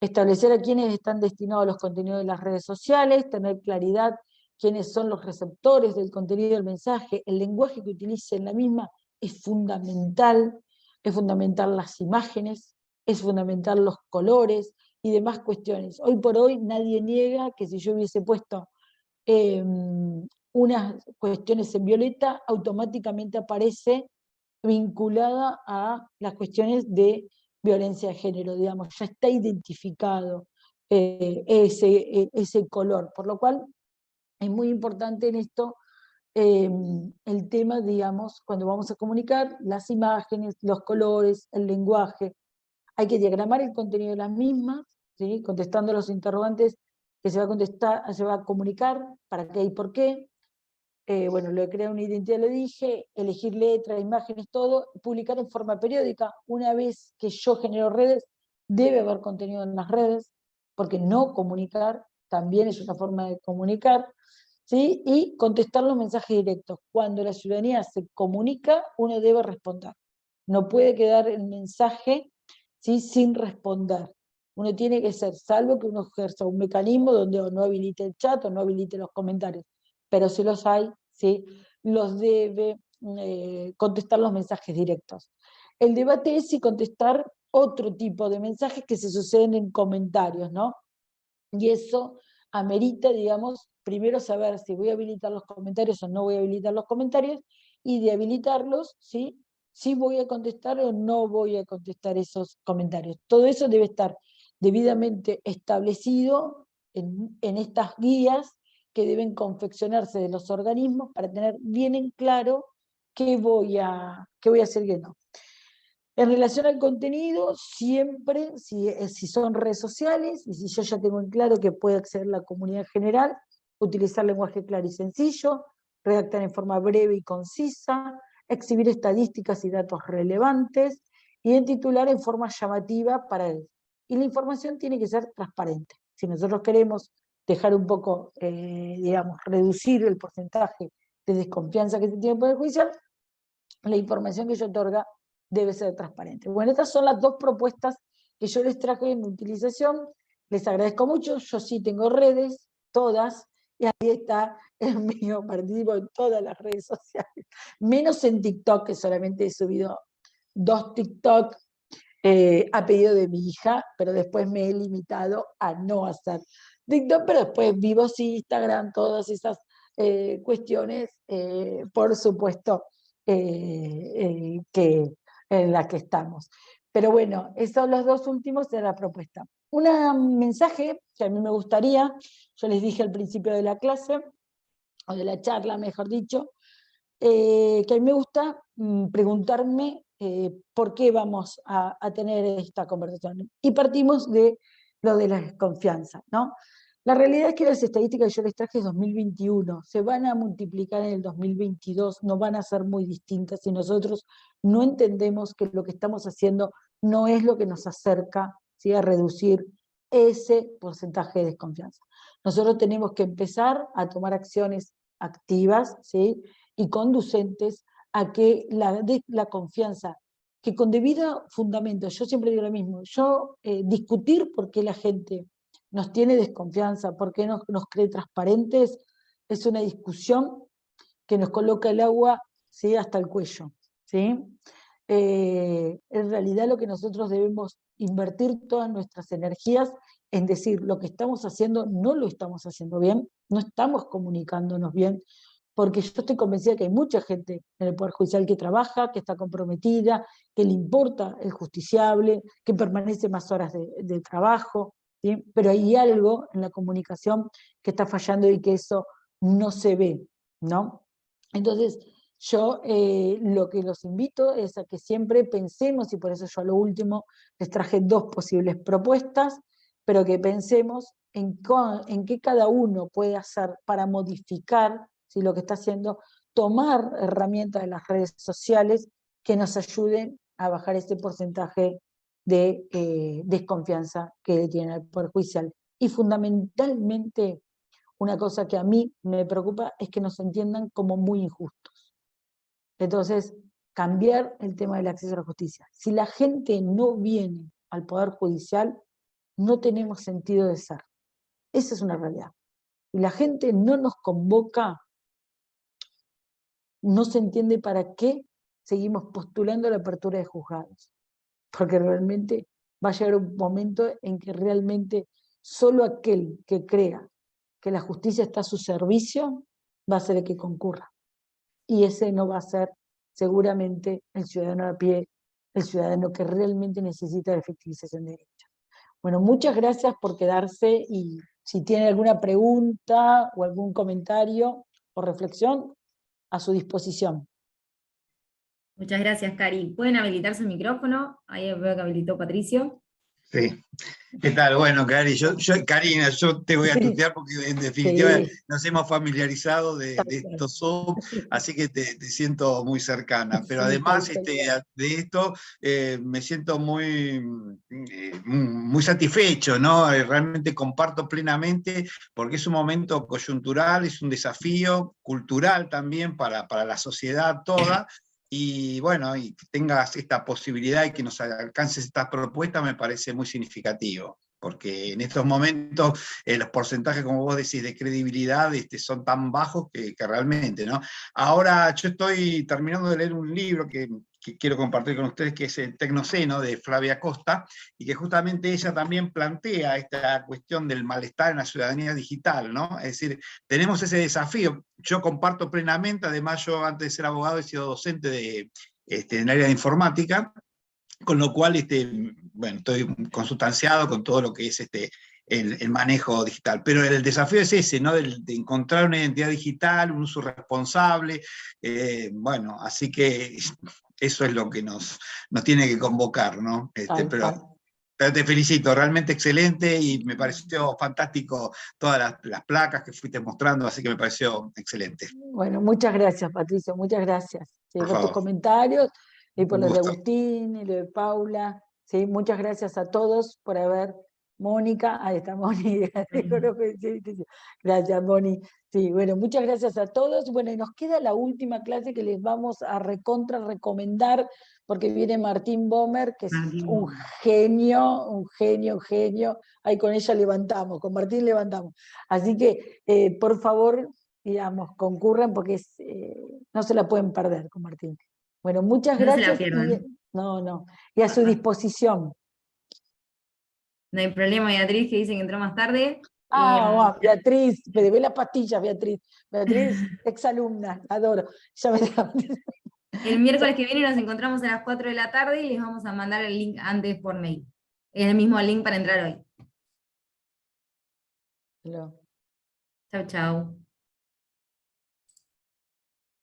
Establecer a quiénes están destinados los contenidos de las redes sociales, tener claridad quiénes son los receptores del contenido del mensaje, el lenguaje que utilice en la misma es fundamental las imágenes, es fundamental los colores y demás cuestiones. Hoy por hoy nadie niega que si yo hubiese puesto unas cuestiones en violeta, automáticamente aparece vinculada a las cuestiones de violencia de género, digamos, ya está identificado ese color, por lo cual es muy importante en esto el tema, digamos, cuando vamos a comunicar, las imágenes, los colores, el lenguaje. Hay que diagramar el contenido de las mismas, ¿sí?, contestando los interrogantes que se va a comunicar, para qué y por qué. Bueno, lo de crear una identidad lo dije, elegir letras, imágenes, todo, publicar en forma periódica. Una vez que yo genero redes, debe haber contenido en las redes, porque no comunicar también es una forma de comunicar, ¿sí? Y contestar los mensajes directos. Cuando la ciudadanía se comunica, uno debe responder. No puede quedar el mensaje, ¿sí?, sin responder. Uno tiene que ser, salvo que uno ejerza un mecanismo donde no habilite el chat o no habilite los comentarios, pero si los hay, ¿sí?, los debe contestar los mensajes directos. El debate es si contestar otro tipo de mensajes que se suceden en comentarios, ¿no? Y eso amerita, digamos, primero saber si voy a habilitar los comentarios o no voy a habilitar los comentarios, y de habilitarlos, ¿sí?, si voy a contestar o no voy a contestar esos comentarios. Todo eso debe estar debidamente establecido en estas guías que deben confeccionarse de los organismos para tener bien en claro qué voy a hacer y qué no. En relación al contenido, siempre, si son redes sociales, y si yo ya tengo en claro que puede acceder la comunidad general, utilizar lenguaje claro y sencillo, redactar en forma breve y concisa, exhibir estadísticas y datos relevantes, y en titular en forma llamativa para él. Y la información tiene que ser transparente. Si nosotros queremos dejar un poco, digamos, reducir el porcentaje de desconfianza que se tiene en el Poder Judicial, la información que yo otorga debe ser transparente. Bueno, estas son las dos propuestas que yo les traje en utilización. Les agradezco mucho. Yo sí tengo redes, todas, y ahí está el mío, participo en todas las redes sociales, menos en TikTok, que solamente he subido 2 TikTok a pedido de mi hija, pero después me he limitado a no hacer TikTok, pero después vivo sí Instagram, todas esas cuestiones, por supuesto, que en la que estamos. Pero bueno, esos los 2 últimos de la propuesta. Un mensaje que a mí me gustaría, yo les dije al principio de la clase, o de la charla, mejor dicho, que a mí me gusta preguntarme por qué vamos a tener esta conversación. Y partimos de lo de la desconfianza, ¿no? La realidad es que las estadísticas que yo les traje es 2021, se van a multiplicar en el 2022, no van a ser muy distintas si nosotros no entendemos que lo que estamos haciendo no es lo que nos acerca, ¿sí?, a reducir ese porcentaje de desconfianza. Nosotros tenemos que empezar a tomar acciones activas, ¿sí?, y conducentes a que la confianza, que con debido fundamento, yo siempre digo lo mismo, discutir por qué la gente nos tiene desconfianza, por qué nos cree transparentes, es una discusión que nos coloca el agua, ¿sí?, hasta el cuello, ¿sí? En realidad lo que nosotros debemos invertir todas nuestras energías en decir, lo que estamos haciendo no lo estamos haciendo bien, no estamos comunicándonos bien, porque yo estoy convencida que hay mucha gente en el Poder Judicial que trabaja, que está comprometida, que le importa el justiciable, que permanece más horas de trabajo, ¿sí? Pero hay algo en la comunicación que está fallando y que eso no se ve, ¿no? Entonces, yo lo que los invito es a que siempre pensemos, y por eso yo a lo último les traje 2 posibles propuestas, pero que pensemos en qué cada uno puede hacer para modificar, ¿sí?, lo que está haciendo, tomar herramientas de las redes sociales que nos ayuden a bajar ese porcentaje de desconfianza que tiene el Poder Judicial. Y fundamentalmente, una cosa que a mí me preocupa es que nos entiendan como muy injustos. Entonces, cambiar el tema del acceso a la justicia. Si la gente no viene al Poder Judicial, no tenemos sentido de ser. Esa es una realidad. Si la gente no nos convoca, no se entiende para qué seguimos postulando la apertura de juzgados. Porque realmente va a llegar un momento en que realmente solo aquel que crea que la justicia está a su servicio va a ser el que concurra. Y ese no va a ser seguramente el ciudadano a pie, el ciudadano que realmente necesita la efectivización de derechos. Bueno, muchas gracias por quedarse, y si tienen alguna pregunta o algún comentario o reflexión, a su disposición. Muchas gracias, Cari. ¿Pueden habilitar su micrófono? Ahí veo que habilitó Patricio. Sí. ¿Qué tal? Bueno, Cari, Karina, yo te voy a tutear porque en definitiva Sí. nos hemos familiarizado de estos Zoom, así que te siento muy cercana. Pero Sí, además perfecto. de esto me siento muy satisfecho, ¿no? Realmente comparto plenamente, porque es un momento coyuntural, es un desafío cultural también para la sociedad toda. Y bueno, y que tengas esta posibilidad y que nos alcances estas propuestas me parece muy significativo, porque en estos momentos los porcentajes, como vos decís, de credibilidad son tan bajos que realmente, ¿no? Ahora yo estoy terminando de leer un libro que quiero compartir con ustedes, que es el Tecnoceno, de Flavia Costa, y que justamente ella también plantea esta cuestión del malestar en la ciudadanía digital, ¿no? Es decir, tenemos ese desafío. Yo comparto plenamente, además yo antes de ser abogado he sido docente en el área de informática, con lo cual bueno, estoy consustanciado con todo lo que es el manejo digital. Pero el desafío es ese, ¿no? De encontrar una identidad digital, un uso responsable, bueno, así que eso es lo que nos tiene que convocar, ¿no? Pero te felicito, realmente excelente, y me pareció fantástico todas las placas que fuiste mostrando, así que me pareció excelente. Bueno, muchas gracias, Patricio, muchas gracias, ¿sí? Por Por tus favor. comentarios, y por Un los de gusto. Agustín y lo de Paula, ¿sí? Muchas gracias a todos por haber, Mónica, ahí está Moni, gracias Moni, sí, bueno, muchas gracias a todos, bueno, y nos queda la última clase que les vamos a recomendar, porque viene Martín Bomer, que es un genio, ahí con ella levantamos, con Martín levantamos, así que, por favor, digamos, concurran porque no se la pueden perder con Martín. Bueno, muchas No se la gracias pierdan. y a su disposición. No hay problema, Beatriz, que dice que entró más tarde. Beatriz, me debe las pastillas, Beatriz. Beatriz, exalumna, adoro. Ya me El miércoles que viene nos encontramos a las 4 de la tarde y les vamos a mandar el link antes por mail. Es el mismo link para entrar hoy. No. Chau, chau.